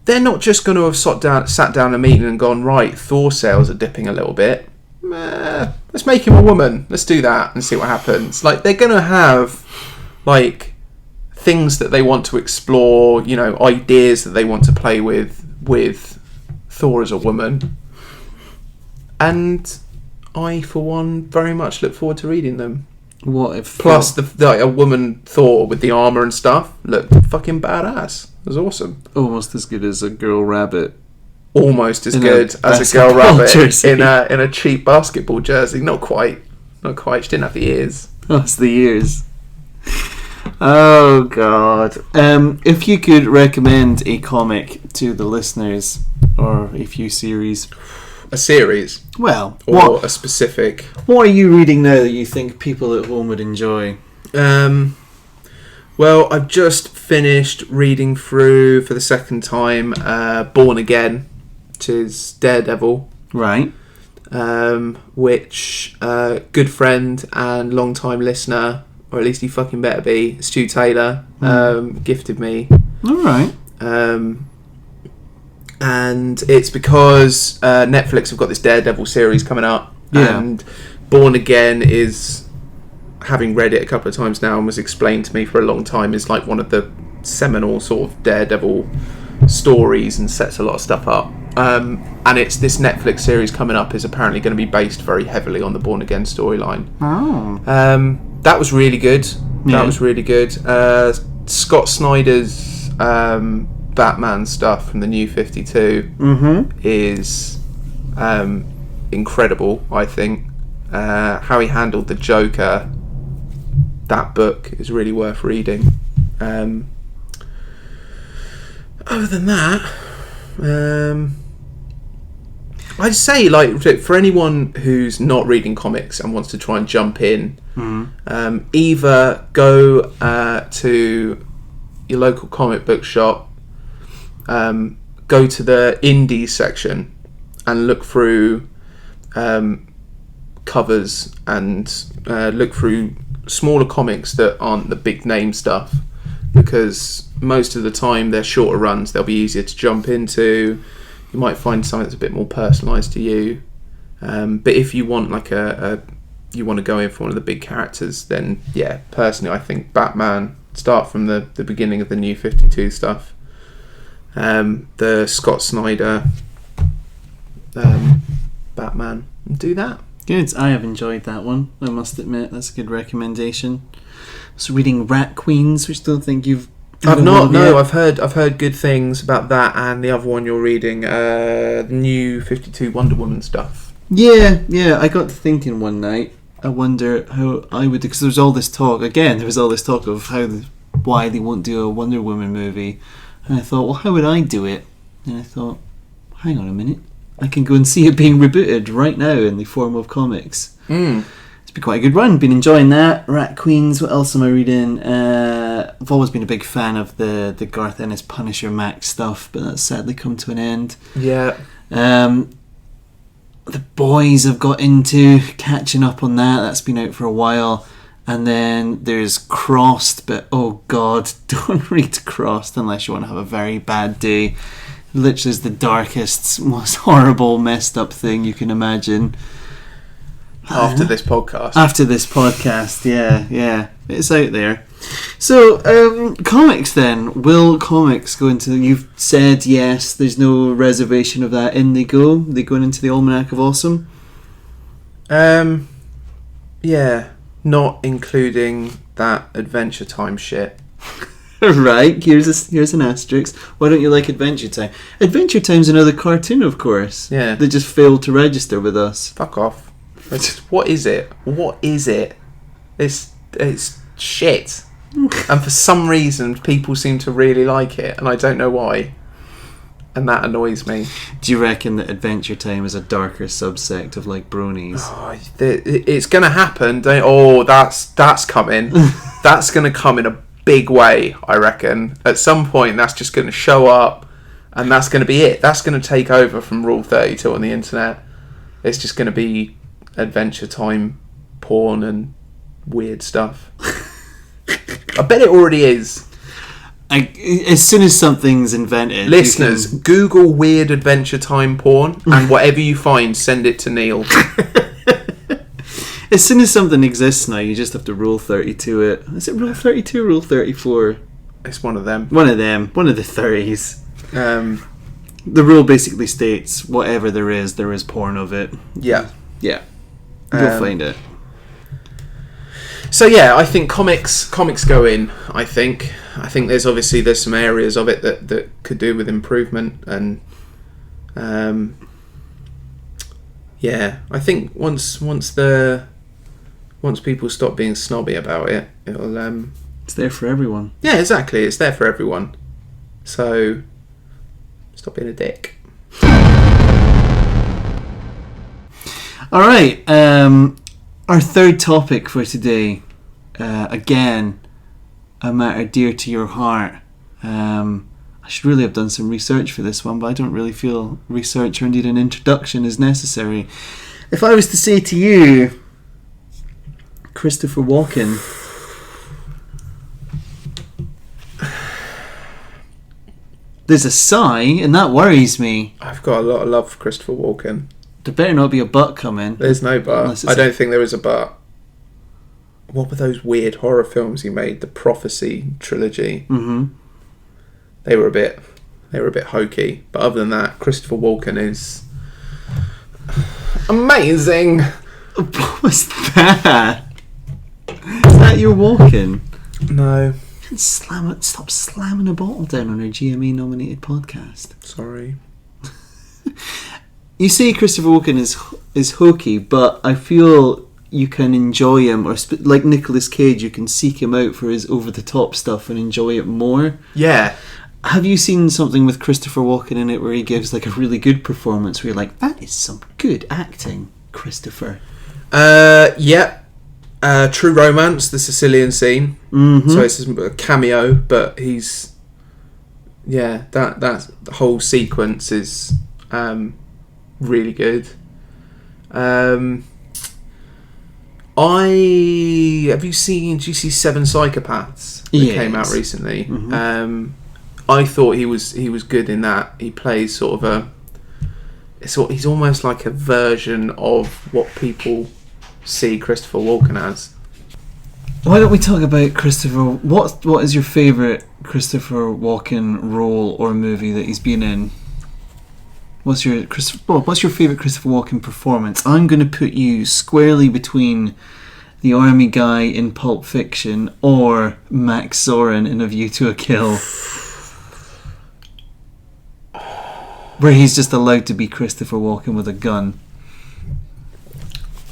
They're not just going to have sat down a meeting and gone, right, Thor sales are dipping a little bit. Let's make him a woman. Let's do that and see what happens. Like, they're going to have like things that they want to explore, ideas that they want to play with Thor as a woman. And I, for one, very much look forward to reading them. What if... Plus, a woman Thor with the armour and stuff looked fucking badass. It was awesome. Almost as good as a girl rabbit. Almost as good as a girl rabbit in a cheap basketball jersey. Not quite. She didn't have the ears. Oh, it's the ears. Oh, God. If you could recommend a comic to the listeners, or a few series... A series? Well, or a specific... What are you reading now that you think people at home would enjoy? Well, I've just finished reading through, for the second time, Born Again, which is Daredevil. Right. Which good friend and long-time listener, or at least he fucking better be, Stu Taylor, gifted me. All right. And it's because Netflix have got this Daredevil series coming up, and Born Again is, having read it a couple of times now and was explained to me for a long time, is like one of the seminal sort of Daredevil stories and sets a lot of stuff up. And it's this Netflix series coming up is apparently going to be based very heavily on the Born Again storyline. Oh. That was really good. Yeah. That was really good. Scott Snyder's Batman stuff from the New 52 is incredible, I think. How he handled the Joker, that book is really worth reading. Other than that, I'd say, like, for anyone who's not reading comics and wants to try and jump in, either go to your local comic book shop, go to the indies section and look through covers and look through smaller comics that aren't the big name stuff, because most of the time they're shorter runs, they'll be easier to jump into. You might find something that's a bit more personalised to you, but if you want like you want to go in for one of the big characters, then yeah, personally I think Batman, start from the beginning of the New 52 stuff, the Scott Snyder Batman, and do that. Good. I have enjoyed that one, I must admit. That's a good recommendation. I was reading Rat Queens, which I don't think you've I've not. No, I've heard good things about that and the other one you're reading, the new 52 Wonder Woman stuff. Yeah. I got to thinking one night. I wonder how I would, because there was all this talk of why they won't do a Wonder Woman movie, and I thought, well, how would I do it? And I thought, hang on a minute, I can go and see it being rebooted right now in the form of comics. It's been quite a good run. Been enjoying that. Rat Queens. What else am I reading? I've always been a big fan of the Garth Ennis Punisher Max stuff, but that's sadly come to an end. Yeah. The Boys have got into catching up on that. That's been out for a while. And then there's Crossed, but oh god, don't read Crossed unless you want to have a very bad day. Literally is the darkest, most horrible, messed up thing you can imagine. After this podcast. Yeah. It's out there. So, comics then. Will comics go into... You've said yes, there's no reservation of that. In they go? They going into the Almanac of Awesome? Yeah. Not including that Adventure Time shit. Right, here's an asterisk. Why don't you like Adventure Time? Adventure Time's another cartoon, of course. Yeah. They just failed to register with us. Fuck off. What is it? It's shit. And for some reason, people seem to really like it, and I don't know why. And that annoys me. Do you reckon that Adventure Time is a darker subsect of like bronies? Oh, it's going to happen. That's coming. That's going to come in a big way, I reckon. At some point, that's just going to show up, and that's going to be it. That's going to take over from Rule 32 on the internet. It's just going to be Adventure Time porn and weird stuff. I bet it already is. As soon as something's invented, listeners, Google weird Adventure Time porn, and whatever you find, send it to Neil. As soon as something exists now, you just have to Rule 32 it. Is it Rule 32 or Rule 34? It's one of them. One of the 30s. The rule basically states whatever there is porn of it. Yeah. You'll find it. So yeah, I think comics go in. I think there's some areas of it that could do with improvement, and I think once people stop being snobby about it, it'll it's there for everyone. Yeah, exactly. It's there for everyone. So stop being a dick. All right. Our third topic for today, again, a matter dear to your heart. I should really have done some research for this one, but I don't really feel research or indeed an introduction is necessary. If I was to say to you, Christopher Walken, there's a sigh, and that worries me. I've got a lot of love for Christopher Walken. There better not be a but coming. There's no but. I don't think there is a but. What were those weird horror films he made? The Prophecy trilogy. Mm-hmm. They were a bit hokey, but other than that, Christopher Walken is amazing. What was that? Is that your Walken? No. Stop slamming a bottle down on our GME nominated podcast. Sorry. You say Christopher Walken is hokey, but I feel you can enjoy him, or like Nicolas Cage, you can seek him out for his over-the-top stuff and enjoy it more. Yeah. Have you seen something with Christopher Walken in it where he gives like a really good performance where you're like, that is some good acting, Christopher? Yeah. True Romance, the Sicilian scene. Mm-hmm. So it's a cameo, but he's... Yeah, that the whole sequence is really good. Did you see Seven Psychopaths that came out recently? Mm-hmm. I thought he was good in that. He plays sort of he's almost like a version of what people see Christopher Walken as. Why don't we talk about Christopher? What is your favourite Christopher Walken role or movie that he's been in? What's your favourite Christopher Walken performance? I'm going to put you squarely between the army guy in Pulp Fiction, or Max Zorin in A View to a Kill? Where he's just allowed to be Christopher Walken with a gun.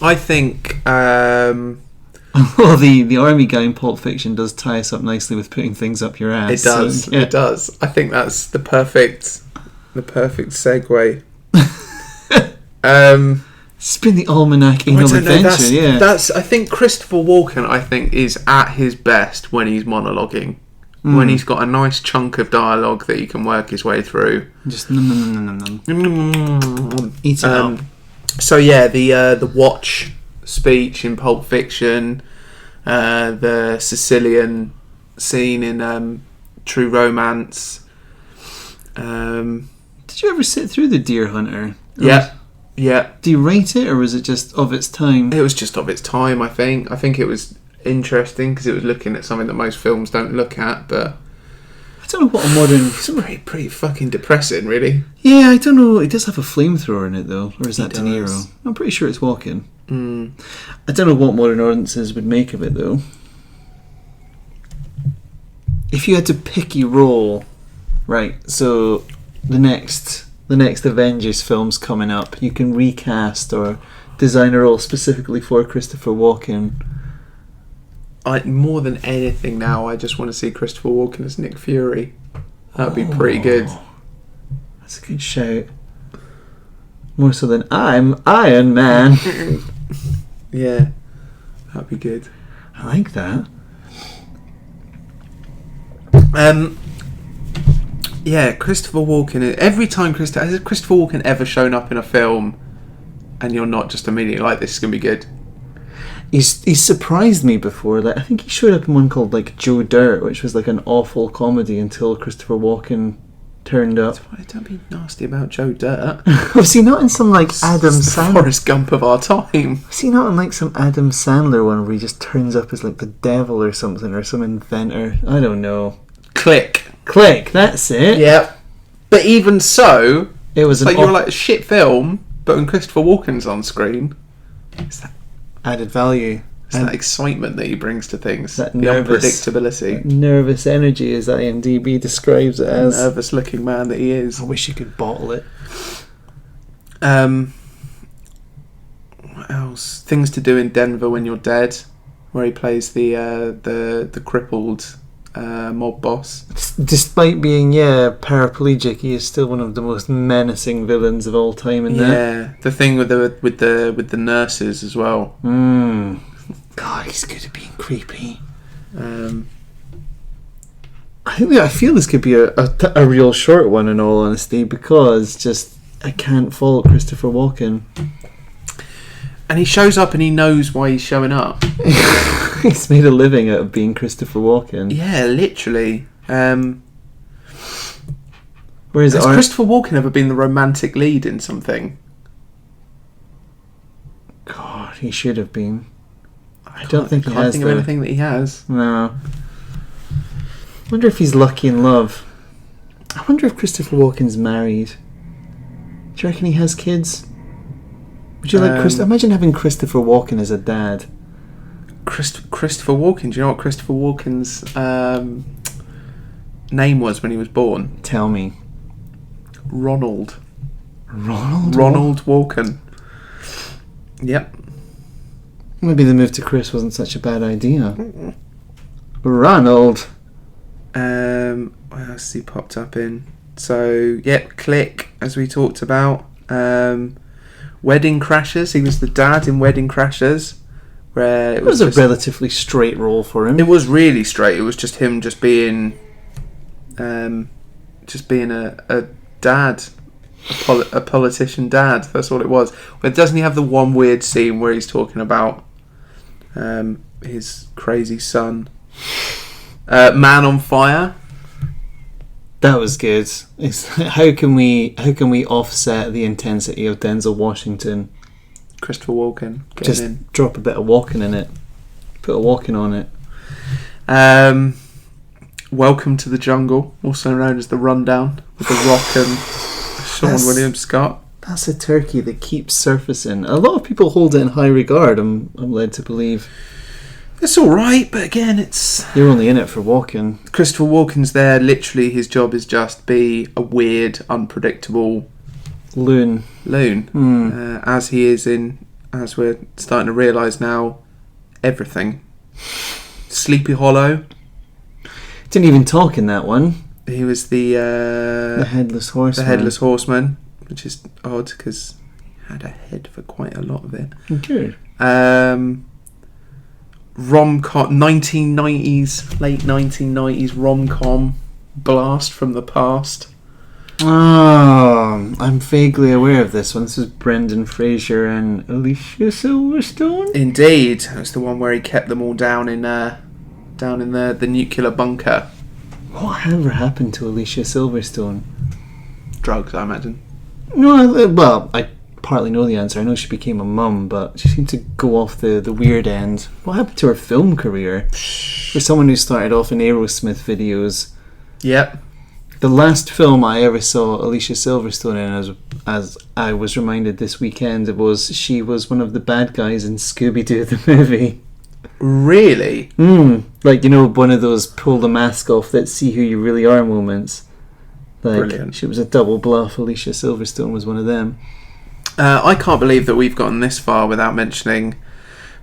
I think... Well, the army guy in Pulp Fiction does tie us up nicely with putting things up your ass. It does. So, yeah. It does. I think that's the perfect segue. It's been the Almanac of Adventure, yeah. I think Christopher Walken, is at his best when he's monologuing. When he's got a nice chunk of dialogue that he can work his way through. Just eat it up. So yeah, the watch speech in Pulp Fiction, the Sicilian scene in True Romance. Did you ever sit through The Deer Hunter? Yeah. Do you rate it, or was it just of its time? It was just of its time, I think. I think it was interesting because it was looking at something that most films don't look at, but I don't know what a modern... It's pretty fucking depressing, really. Yeah, I don't know. It does have a flamethrower in it, though. Or is that De Niro? I'm pretty sure it's Walken. I don't know what modern audiences would make of it, though. If you had to pick your role... Right, so the next Avengers film's coming up. You can recast or design a role specifically for Christopher Walken. More than anything now, I just want to see Christopher Walken as Nick Fury. That'd be pretty good. That's a good shout. More so than I'm Iron Man. Yeah, that'd be good. I like that. Yeah, Christopher Walken. Every time has Christopher Walken ever shown up in a film, and you're not just immediately like, this is gonna be good? He's surprised me before. Like, I think he showed up in one called like Joe Dirt, which was like an awful comedy until Christopher Walken turned up. Don't be nasty about Joe Dirt. Was he not in some like Adam Sandler? Forrest Gump of our time. Was he not in like some Adam Sandler one where he just turns up as like the devil or something, or some inventor? I don't know. Click, that's it. Yeah. But even so, it was you're like a shit film, but when Christopher Walken's on screen, it's that added value. It's that excitement that he brings to things. That the nervous, unpredictability. Nervous energy, as IMDb describes it as. Nervous looking man that he is. I wish you could bottle it. What else? Things to Do in Denver When You're Dead, where he plays the crippled mob boss. Despite being paraplegic, he is still one of the most menacing villains of all time in that. Yeah, the thing with the nurses as well. God, he's good at being creepy. I feel this could be a real short one, in all honesty, because just I can't fault Christopher Walken. And he shows up and he knows why he's showing up. He's made a living out of being Christopher Walken. Yeah, literally. Whereas has Christopher Walken ever been the romantic lead in something? God, he should have been. I don't think he has. I can't think of anything that he has. No. I wonder if he's lucky in love. I wonder if Christopher Walken's married. Do you reckon he has kids? Would you like imagine having Christopher Walken as a dad? Christopher Walken. Do you know what Christopher Walken's name was when he was born? Tell me. Ronald. Ronald Walken. Yep. Maybe the move to Chris wasn't such a bad idea. Ronald. What else has he popped up in? So, Click, as we talked about. Wedding Crashers. He was the dad in Wedding Crashers. Where it was a relatively straight role for him. It was really straight. It was just him being a dad. A politician dad. That's all it was. But doesn't he have the one weird scene where he's talking about his crazy son? Man on Fire. That was good. How can we offset the intensity of Denzel Washington? Christopher Walken. Just drop a bit of Walken in it. Put a Walken on it. Welcome to the Jungle, also known as The Rundown, with The Rock and Sean William Scott. That's a turkey that keeps surfacing. A lot of people hold it in high regard, I'm led to believe. It's all right, but again, it's You're only in it for Walken. Christopher Walken's there. Literally, his job is just be a weird, unpredictable Loon. as he is in, as we're starting to realise now, everything. Sleepy Hollow. Didn't even talk in that one. He was the Headless Horseman. The Headless Horseman, which is odd because he had a head for quite a lot of it. Good. Rom-com, 1990s, late 1990s rom-com blast from the past. Oh, I'm vaguely aware of this one. This is Brendan Fraser and Alicia Silverstone. Indeed, it was the one where he kept them all down in the nuclear bunker. Whatever happened to Alicia Silverstone? Drugs, I imagine. No, well, I partly know the answer. I know she became a mum, but she seemed to go off the weird end. What happened to her film career? For someone who started off in Aerosmith videos. Yep. The last film I ever saw Alicia Silverstone in, as I was reminded this weekend, she was one of the bad guys in Scooby-Doo the movie. Really? Like, you know, one of those pull the mask off, let's see who you really are moments. Like, Brilliant. She was a double bluff. Alicia Silverstone was one of them. I can't believe that we've gotten this far without mentioning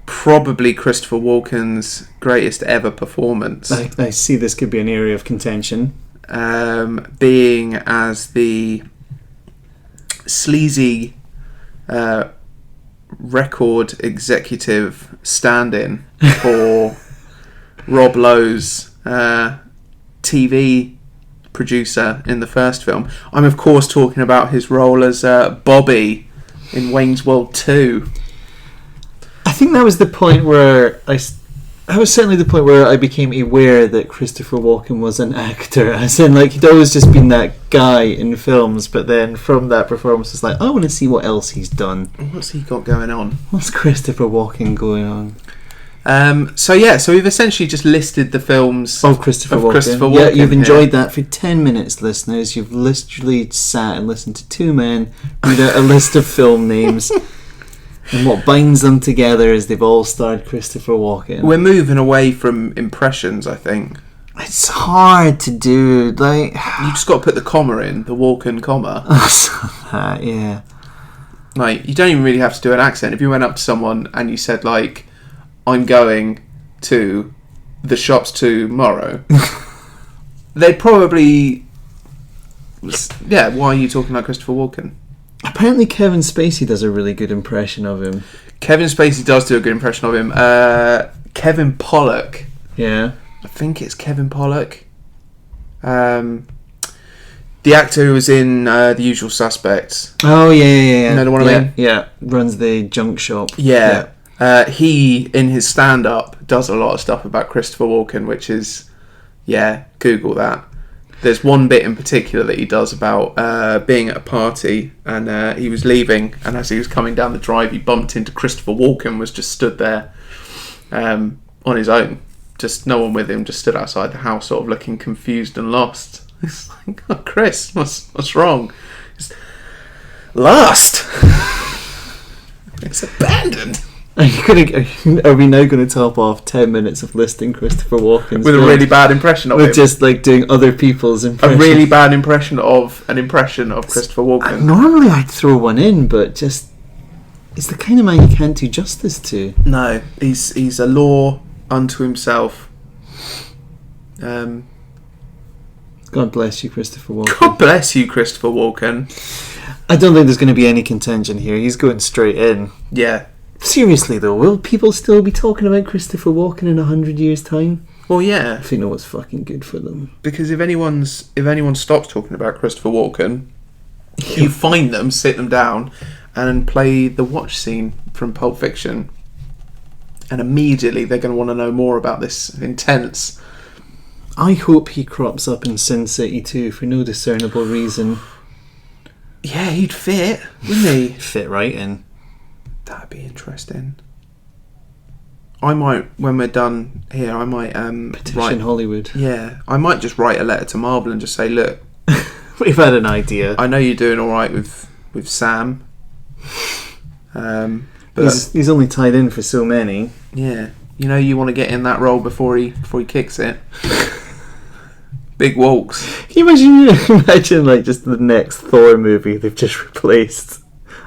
probably Christopher Walken's greatest ever performance. I see this could be an area of contention. Being as the sleazy record executive stand-in for Rob Lowe's TV producer in the first film. I'm of course talking about his role as Bobby in Wayne's World 2. I think that was the point where that was certainly the point where I became aware that Christopher Walken was an actor. As in, like, he'd always just been that guy in films, but then from that performance, it's like, I want to see what else he's done. What's he got going on? What's Christopher Walken going on? So we've essentially just listed the films of Christopher Walken. Yeah, you've enjoyed that for 10 minutes, listeners. You've literally sat and listened to two men read out a list of film names. And what binds them together is they've all starred Christopher Walken. We're moving away from impressions, I think. It's hard to do. Like, you just got to put the comma in, the Walken comma. Yeah. Like, you don't even really have to do an accent. If you went up to someone and you said, like, I'm going to the shops tomorrow, they'd probably... Yeah, why are you talking like Christopher Walken? Apparently Kevin Spacey does a really good impression of him. Kevin Spacey does do a good impression of him. Kevin Pollak. Yeah. I think it's Kevin Pollak. The actor who was in The Usual Suspects. Oh, yeah. You know the one I mean? Yeah, runs the junk shop. Yeah. He, in his stand-up, does a lot of stuff about Christopher Walken, which is... Yeah, Google that. There's one bit in particular that he does about being at a party, and he was leaving, and as he was coming down the drive, he bumped into Christopher Walken, was just stood there on his own. Just no one with him, just stood outside the house, sort of looking confused and lost. It's like, oh, Chris, what's wrong? It's lost. It's abandoned. Are we now going to top off 10 minutes of listing Christopher Walken's with a really bad impression of him? With just like doing other people's impressions. A really bad impression of Christopher Walken. Normally I'd throw one in, but just it's the kind of man you can't do justice to. No, he's a law unto himself. God bless you, Christopher Walken. God bless you, Christopher Walken. I don't think there's going to be any contention here. He's going straight in. Yeah. Seriously though, will people still be talking about Christopher Walken in 100 years' time? Well, yeah. If you know what's fucking good for them. Because if anyone stops talking about Christopher Walken, you find them, sit them down, and play the watch scene from Pulp Fiction, and immediately they're going to want to know more about this intense. I hope he crops up in Sin City 2 for no discernible reason. Yeah, he'd fit, wouldn't he? Fit right in. That'd be interesting. I might, when we're done here, I might petition Hollywood. Yeah, I might just write a letter to Marvel and just say, look, we've had an idea. I know you're doing all right with Sam, but he's only tied in for so many. Yeah, You know you want to get in that role before he kicks it. Big walks. Can you imagine like just the next Thor movie they've just replaced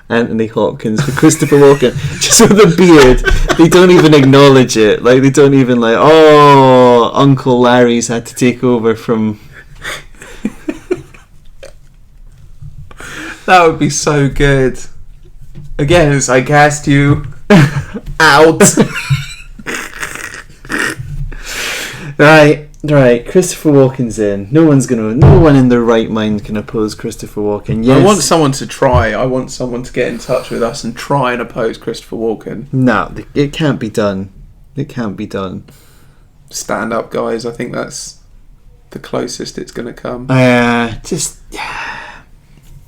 Anthony Hopkins with Christopher Walken just with a beard. They don't even acknowledge it. Like they don't even like, oh, Uncle Larry's had to take over from. That would be so good. Again, I cast you out. Right. Christopher Walken's in. No one in their right mind can oppose Christopher Walken. Yes. I want someone to try. I want someone to get in touch with us and try and oppose Christopher Walken. No, it can't be done. It can't be done. Stand up, guys. I think that's the closest it's going to come.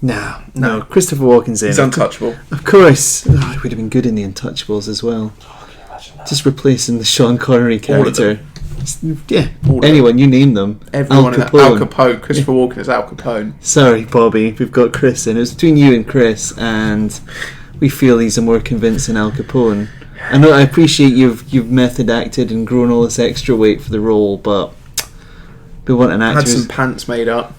No. Christopher Walken's in. He's untouchable. Of course. Oh, he would have been good in The Untouchables as well. Oh, can you imagine that? Just replacing the Sean Connery character. Yeah. All Anyone, you name them. Everyone in Al Capone. Christopher Walken is Al Capone. Sorry, Bobby. We've got Chris in. It was between you and Chris, and we feel he's a more convincing Al Capone. I know. I appreciate you've method acted and grown all this extra weight for the role, but we want an actor. Had some pants made up.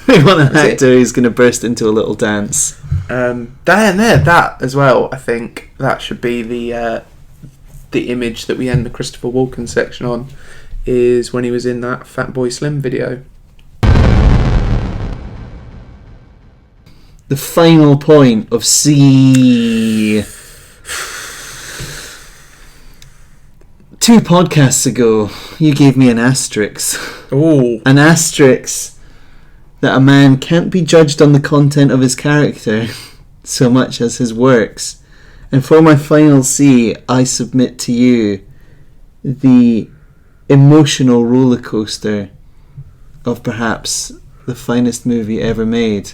We want an actor who's going to burst into a little dance. That as well. I think that should be the image that we end the Christopher Walken section on. Is when he was in that Fatboy Slim video. The final point of C. 2 podcasts ago, you gave me an asterisk. Oh. An asterisk that a man can't be judged on the content of his character so much as his works. And for my final C, I submit to you the emotional roller coaster of perhaps the finest movie ever made.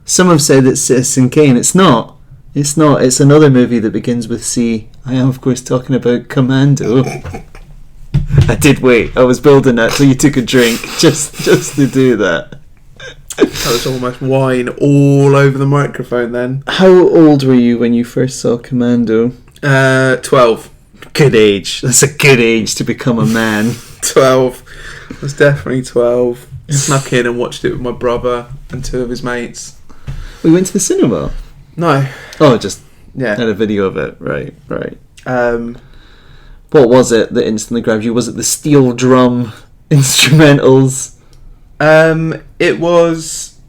Some have said it's Citizen Kane. It's not. It's another movie that begins with C. I am, of course, talking about Commando. I did wait. I was building that till you took a drink just to do that. That was almost wine all over the microphone then. How old were you when you first saw Commando? 12. Good age. That's a good age to become a man. 12. I was definitely 12. Snuck in and watched it with my brother and 2 of his mates. We went to the cinema? No. Oh, just had a video of it. Right. What was it that instantly grabbed you? Was it the steel drum instrumentals? It was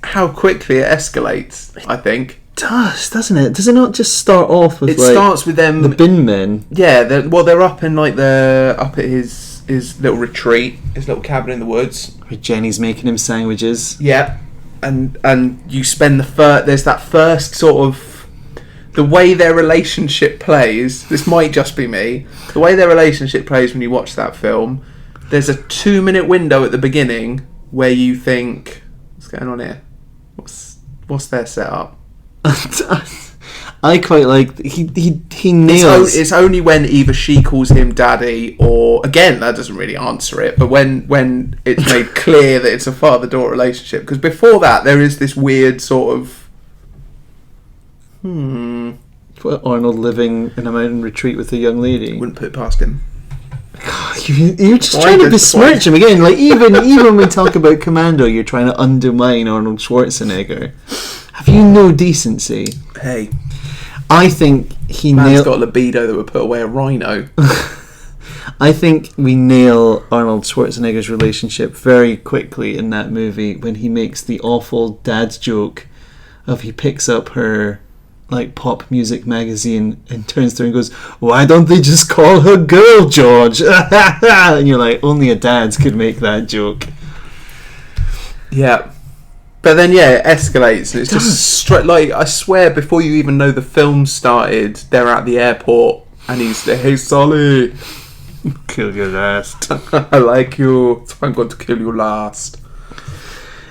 how quickly it escalates, I think. It does, doesn't it? Does it not just start off with starts with them, the bin men? Yeah, they're up in up at his little retreat, his little cabin in the woods. Where Jenny's making him sandwiches. Yeah. And you spend there's that first sort of the way their relationship plays. This might just be me. The way their relationship plays when you watch that film. There's a 2-minute window at the beginning where you think, what's going on here? What's their setup? I quite like he nails. It's only when either she calls him daddy or, again, that doesn't really answer it, but when it's made clear that it's a father-daughter relationship, because before that there is this weird sort of Arnold living in a mountain retreat with a young lady. Wouldn't put it past him. You're just trying to besmirch him again. Like even when we talk about Commando, you're trying to undermine Arnold Schwarzenegger. Have you no decency? Hey, I think man's got a libido that would put away a rhino. I think we nail Arnold Schwarzenegger's relationship very quickly in that movie when he makes the awful dad's joke of he picks up her like pop music magazine and turns to her and goes, "Why don't they just call her Girl George?" And you're like, only a dad could make that joke. Yeah. But then, it escalates, and it's just straight. Like, I swear, before you even know the film started, they're at the airport, and he's there, "Hey, Sully, kill you last. I like you, so I'm going to kill you last."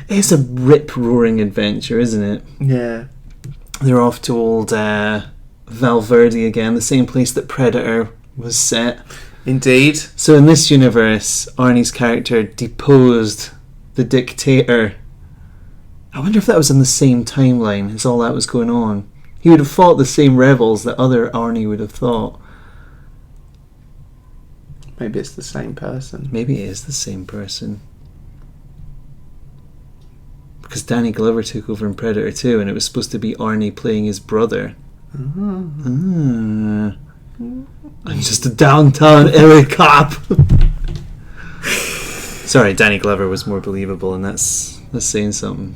It's a rip-roaring adventure, isn't it? Yeah. They're off to old Valverde again, the same place that Predator was set. Indeed. So in this universe, Arnie's character deposed the dictator. I wonder if that was in the same timeline as all that was going on. He would have fought the same rebels that other Arnie would have fought. Maybe it's the same person. Maybe it is the same person. Because Danny Glover took over in Predator 2, and it was supposed to be Arnie playing his brother. I'm just a downtown LA cop. Sorry, Danny Glover was more believable, and that's saying something.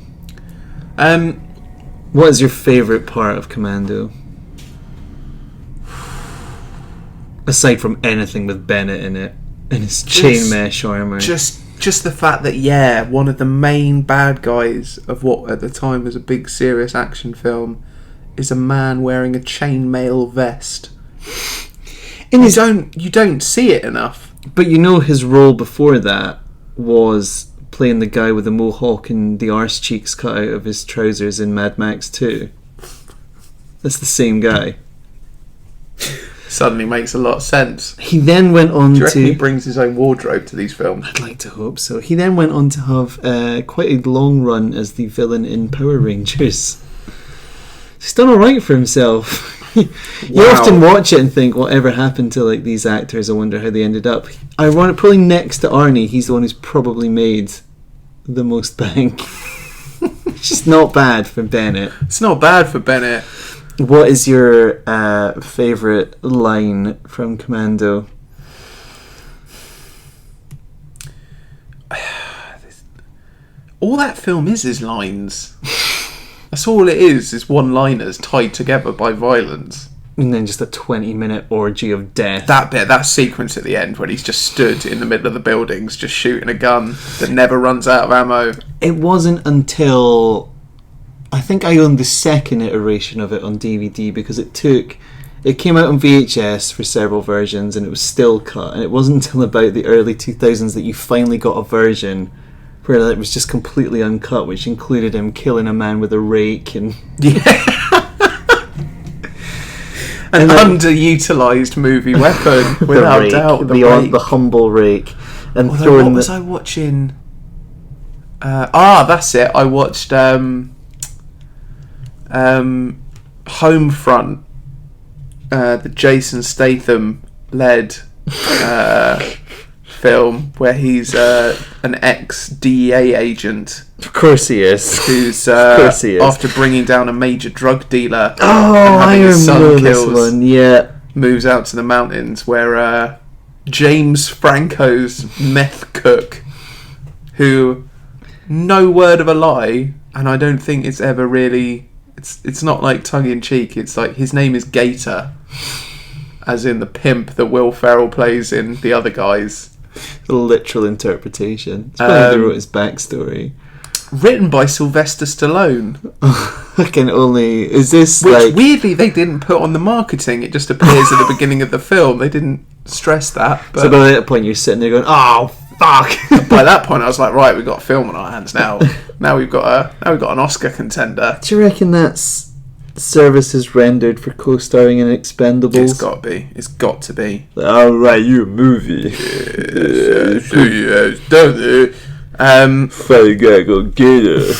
What is your favourite part of Commando? Aside from anything with Bennett in it and his chain mesh armour. Just the fact that, one of the main bad guys of what at the time was a big serious action film is a man wearing a chainmail vest. You don't see it enough. But you know his role before that was playing the guy with the mohawk and the arse cheeks cut out of his trousers in Mad Max 2. That's the same guy. Suddenly makes a lot of sense. He then went on Do you reckon he brings his own wardrobe to these films? I'd like to hope so. He then went on to have quite a long run as the villain in Power Rangers. He's done alright for himself. You often watch it and think, whatever happened to like these actors? I wonder how they ended up. Ironic, probably next to Arnie, he's the one who's probably made the most bank. It's just not bad for Bennett. It's not bad for Bennett. What is your favourite line from Commando? All that film is lines. That's all it is one-liners tied together by violence. And then just a 20-minute orgy of death. That sequence at the end when he's just stood in the middle of the buildings just shooting a gun that never runs out of ammo. It wasn't until... I think I owned the second iteration of it on DVD because it came out on VHS for several versions and it was still cut, and it wasn't until about the early 2000s that you finally got a version where it was just completely uncut, which included him killing a man with a rake and an underutilised movie weapon without rake, doubt. The humble rake. And what was I watching? That's it. I watched Homefront, the Jason Statham led film where he's an ex-DEA agent. Of course he is. Who's after bringing down a major drug dealer and having his son killed, moves out to the mountains where James Franco's meth cook, who, no word of a lie, and I don't think it's ever really... It's not like tongue-in-cheek. It's like his name is Gator, as in the pimp that Will Ferrell plays in The Other Guys. The literal interpretation. It's funny they wrote his backstory. Written by Sylvester Stallone. I can only... Is this Which weirdly they didn't put on the marketing. It just appears at the beginning of the film. They didn't stress that. But... So by that point you're sitting there going, oh, fuck. By that point I was like, right, we've got a film on our hands now. Now we've got an Oscar contender. Do you reckon that's services rendered for co-starring in Expendables? It's got to be. It's got to be. I'll write you a movie. Yes, done it. Funny guy go get her.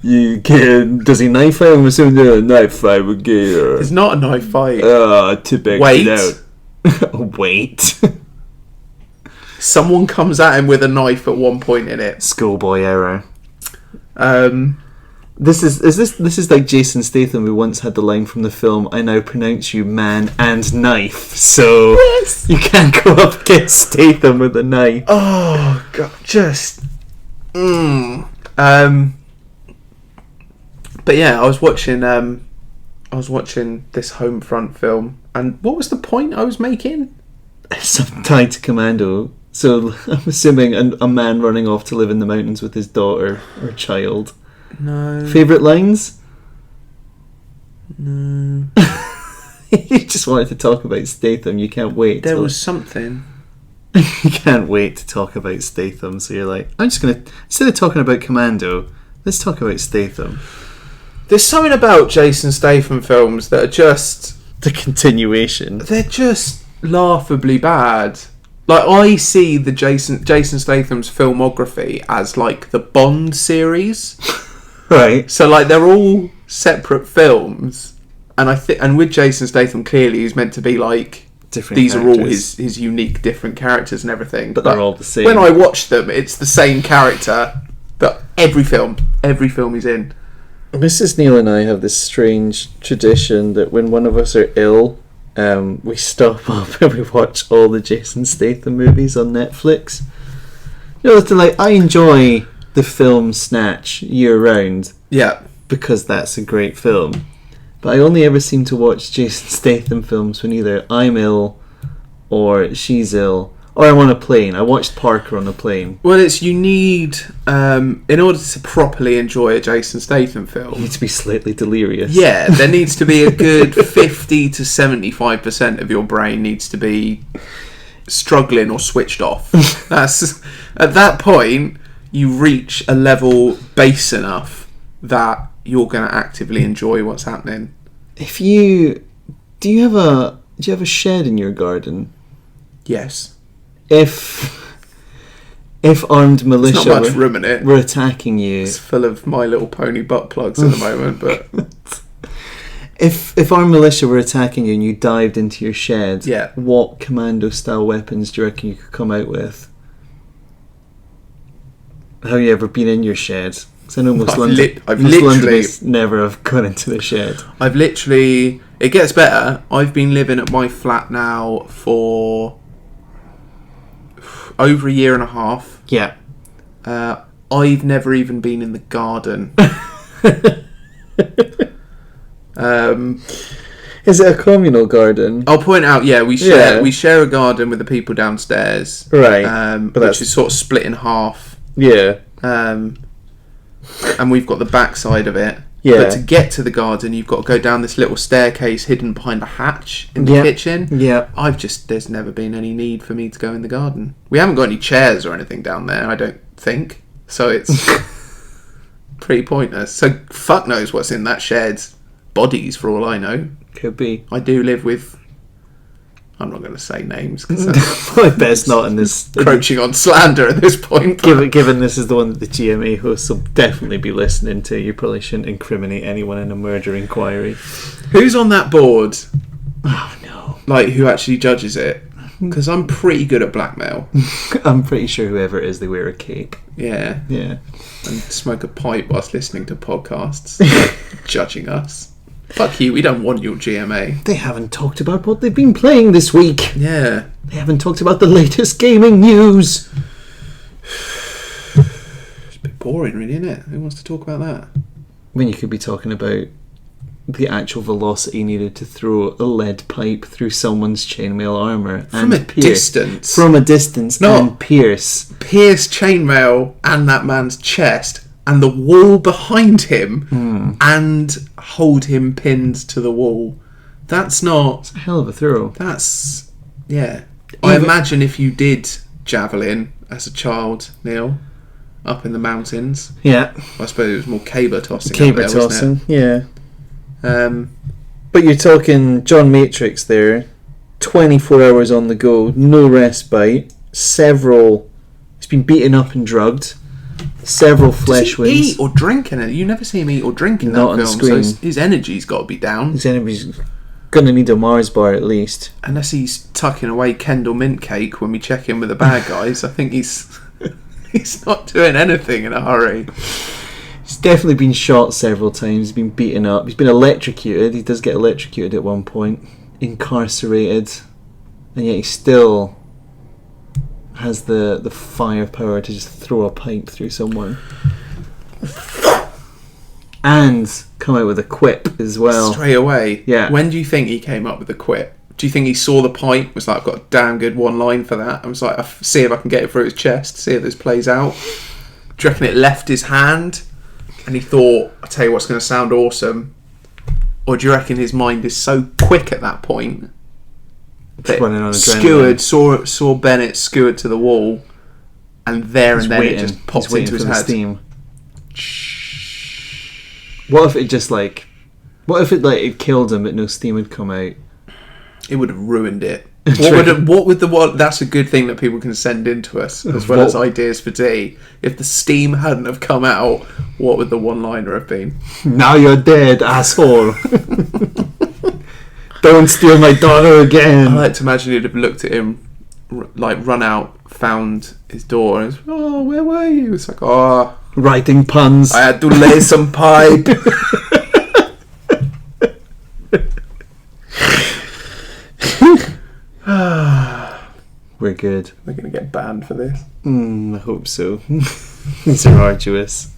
You can... Does he knife fight? I'm assuming there's a knife fight with Gator. It's not a knife fight. To back it out. Wait. Someone comes at him with a knife at one point in it. Schoolboy error. This is like Jason Statham, who once had the line from the film, "I now pronounce you man and knife." So yes. You can't go up against Statham with a knife. Oh god, just. But yeah, I was watching this Homefront film, and what was the point I was making? Something tied to Commando. So I'm assuming a man running off to live in the mountains with his daughter or child. No. Favourite lines? No. You just wanted to talk about Statham. You can't wait. There was something. You can't wait to talk about Statham. So you're like, I'm just going to... Instead of talking about Commando, let's talk about Statham. There's something about Jason Statham films that are just... The continuation. They're just laughably bad. Like, I see the Jason Statham's filmography as like the Bond series. Right. So like they're all separate films, And and with Jason Statham, clearly he's meant to be like Different these characters. are all his unique different characters and everything. But they're all the same. When I watch them, it's the same character. But every film he's in. Mrs. Neil and I have this strange tradition that when one of us are ill, we stop up and we watch all the Jason Statham movies on Netflix. You know, like, I enjoy the film Snatch year round. Yeah. Because that's a great film. But I only ever seem to watch Jason Statham films when either I'm ill or she's ill or I'm on a plane. I watched Parker on a plane. Well, you need, in order to properly enjoy a Jason Statham film, You need to be slightly delirious. yeah, there needs to be a good 50 to 75% of your brain needs to be struggling or switched off. That's at that point you reach a level base enough that you're going to actively enjoy what's happening. Do you have a shed in your garden? Yes. If armed militia There's not much room in it. were attacking you, It's full of My Little Pony butt plugs at the moment, but if armed militia were attacking you and you dived into your shed, Yeah. what commando style weapons do you reckon you could come out with? Have you ever been in your shed? Because I know most I've most literally Londoners never have gone into the shed. it gets better. I've been living at my flat now for over a year and a half. Yeah. I've never even been in the garden. Is it a communal garden? I'll point out, we share a garden with the people downstairs, Right. but which is sort of split in half. Yeah. And we've got the back side of it. Yeah. But to get to the garden, you've got to go down this little staircase hidden behind a hatch in the kitchen. Yeah. There's never been any need for me to go in the garden. We haven't got any chairs or anything down there, I don't think. So it's pretty pointless. So fuck knows what's in that shed. Bodies, for all I know. Could be. I do live with... I'm not going to say names because I bet it's not in this. Encroaching on slander at this point. Given this is the one that the GMA hosts will definitely be listening to, you probably shouldn't incriminate anyone in a murder inquiry. Who's on that board? Oh no! Like, who actually judges it? Because I'm pretty good at blackmail. I'm pretty sure whoever it is, they wear a cape. Yeah. Yeah. And smoke a pipe whilst listening to podcasts, judging us. Fuck you, we don't want your GMA. They haven't talked about what they've been playing this week. Yeah. They haven't talked about the latest gaming news. It's a bit boring, really, isn't it? Who wants to talk about that? When you could be talking about the actual velocity needed to throw a lead pipe through someone's chainmail armour. From a distance. From a distance, and pierce chainmail and that man's chest and the wall behind him and hold him pinned to the wall. That's not... It's a hell of a throw. That's... Yeah. I imagine if you did javelin as a child, Neil, up in the mountains. Yeah. I suppose it was more caber tossing. Caber up there, tossing, yeah. But you're talking John Matrix there. 24 hours on the go, no respite. He's been beaten up and drugged. Several flesh wounds. wounds. Eat or drink in it? You never see him eat or drink in Not that on film. screen. So his energy's got to be down. His enemy's gonna need a Mars bar at least. Unless he's tucking away Kendall mint cake when we check in with the bad guys. I think he's not doing anything in a hurry. He's definitely been shot several times. He's been beaten up. He's been electrocuted. He does get electrocuted at one point. Incarcerated. And yet he still has the firepower to just throw a pipe through someone. And come out with a quip as well. Straight away. Yeah. When do you think he came up with the quip? Do you think he saw the pipe, was like, I've got a damn good one line for that? I was like, see if I can get it through his chest, see if this plays out. Do you reckon it left his hand and he thought, I'll tell you what's going to sound awesome? Or do you reckon his mind is so quick at that point that running on adrenaline. saw Bennett skewered to the wall and there and then waiting. it just popped into his the head? steam. What if it killed him but no steam had come out? It would have ruined it. That's a good thing that people can send in to us as well as ideas for D. If the steam hadn't have come out, what would the one-liner have been? Now you're dead, asshole. Don't steal my daughter again. I like to imagine he'd have looked at him, like run out, found his door, and was, oh, where were you? It's like, oh, writing puns. I had to lay some pipe. We're good. We're going to get banned for this. I hope so. These are arduous.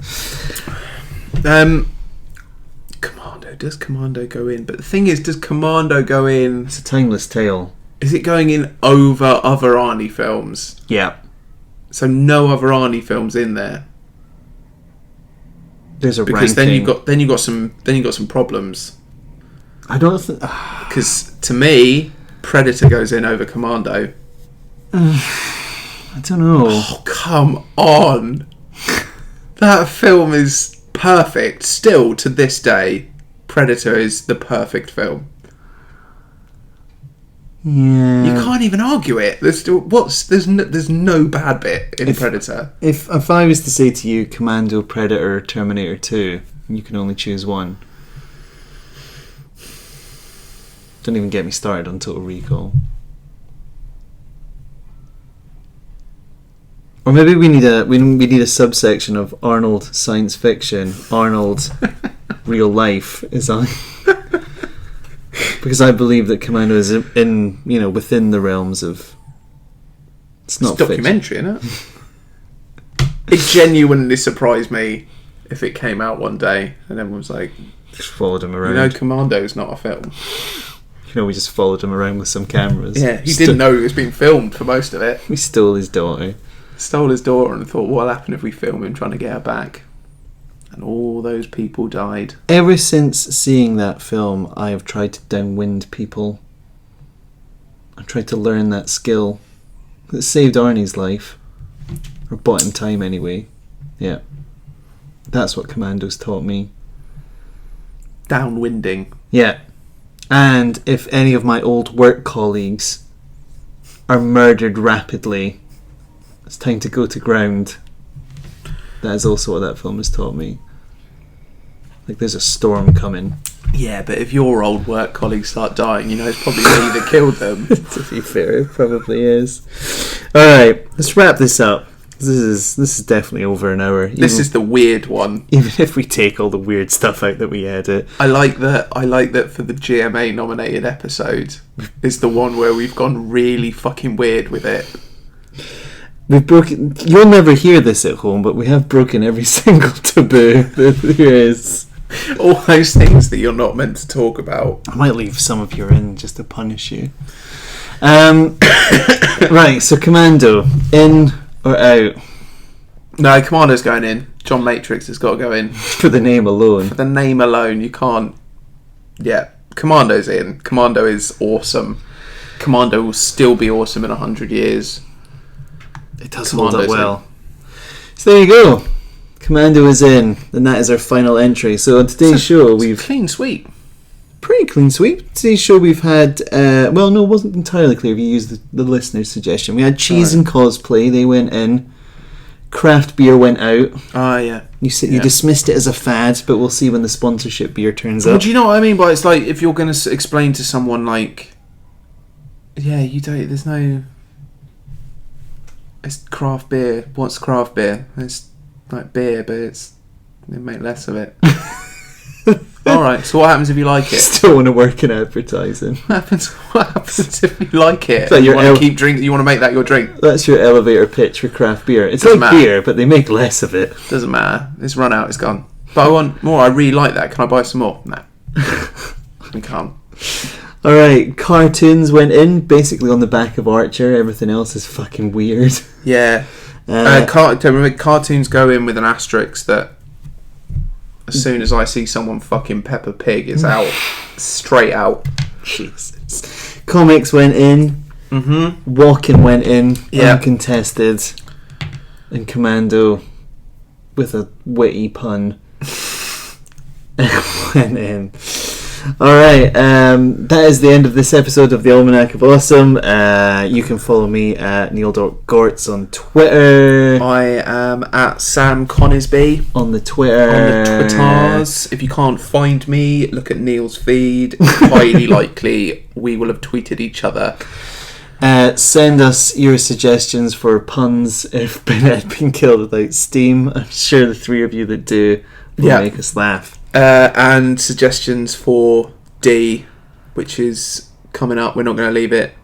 Commando. Does Commando go in? But the thing is, does Commando go in... It's a timeless tale. Is it going in over other Arnie films? Yeah. So no other Arnie films in there? There's a because ranking. then you got some problems. I don't think... Because to me, Predator goes in over Commando. I don't know. Oh, come on. That film is perfect. Still, to this day, Predator is the perfect film. Yeah. You can't even argue it. There's no bad bit in Predator. If I was to say to you Commando, Predator, Terminator 2, you can only choose one. Don't even get me started on Total Recall. Or maybe we need a subsection of Arnold science fiction, Arnold real life is on. Because I believe that Commando is in within the realms of. It's not documentary, isn't it? It genuinely surprised me if it came out one day and everyone was like, just followed him around. Commando's not a film. We just followed him around with some cameras. Yeah, he didn't know it was being filmed for most of it. We stole his daughter. Stole his daughter and thought, what'll happen if we film him trying to get her back? And all those people died. Ever since seeing that film, I have tried to downwind people. I've tried to learn that skill. It saved Arnie's life. Or bought him time anyway. Yeah. That's what Commando's taught me. Downwinding. Yeah. And if any of my old work colleagues are murdered rapidly, it's time to go to ground. That is also what that film has taught me. Like there's a storm coming. Yeah, but if your old work colleagues start dying, it's probably me that killed them. To be fair, it probably is. Alright, let's wrap this up. This is definitely over an hour. This is the weird one. Even if we take all the weird stuff out that we edit. I like that for the GMA nominated episode is the one where we've gone really fucking weird with it. We've broken. You'll never hear this at home, but we have broken every single taboo that there is. All those things that you're not meant to talk about. I might leave some of you in just to punish you. Right, so Commando, in or out? No, Commando's going in. John Matrix has got to go in. For the name alone. For the name alone, you can't. Yeah, Commando's in. Commando is awesome. Commando will still be awesome in 100 years. It does hold up well. So there you go. Commando is in, and that is our final entry. So on today's show, we've clean sweep. Pretty clean sweep. Today's show we've had. It wasn't entirely clear if you used the listener's suggestion. We had cheese and cosplay. They went in. Craft beer went out. Ah, yeah. You dismissed it as a fad, but we'll see when the sponsorship beer turns up. Do you know what I mean? But it's like if you're going to explain to someone like, yeah, you don't. There's no. It's craft beer. What's craft beer? It's like beer, but they make less of it. Alright, so what happens if you like it? Still want to work in advertising. What happens if you like it? So you want to keep drinking. You want to make that your drink. That's your elevator pitch for craft beer. It's like beer, but they make less of it. Doesn't matter. It's run out. It's gone. But I want more. I really like that. Can I buy some more? No. You can't. Alright, cartoons went in, basically on the back of Archer. Everything else is fucking weird. Yeah. Cartoons go in with an asterisk that as soon as I see someone fucking Peppa Pig, it's out. Straight out. Jesus. Comics went in. Mm-hmm. Walken went in. Yeah. Uncontested. And Commando, with a witty pun, went in. Alright, that is the end of this episode of the Almanac of Awesome. You can follow me at Neil.Gortz on Twitter. I am at Sam Conisby On the Twitter. on the Twitters. If you can't find me, look at Neil's feed. Highly likely we will have tweeted each other. Send us your suggestions for puns if Ben had been killed without steam. I'm sure the three of you that do will make us laugh. And suggestions for D, which is coming up. We're not going to leave it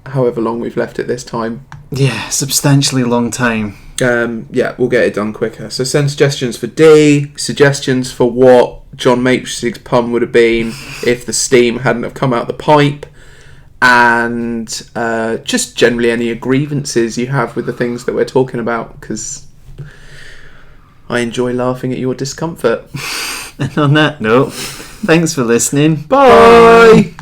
however long we've left it this time. Yeah, substantially long time. We'll get it done quicker. So send suggestions for D, suggestions for what John Matrix's pun would have been if the steam hadn't have come out the pipe, and just generally any grievances you have with the things that we're talking about, because I enjoy laughing at your discomfort. And on that note, thanks for listening. Bye!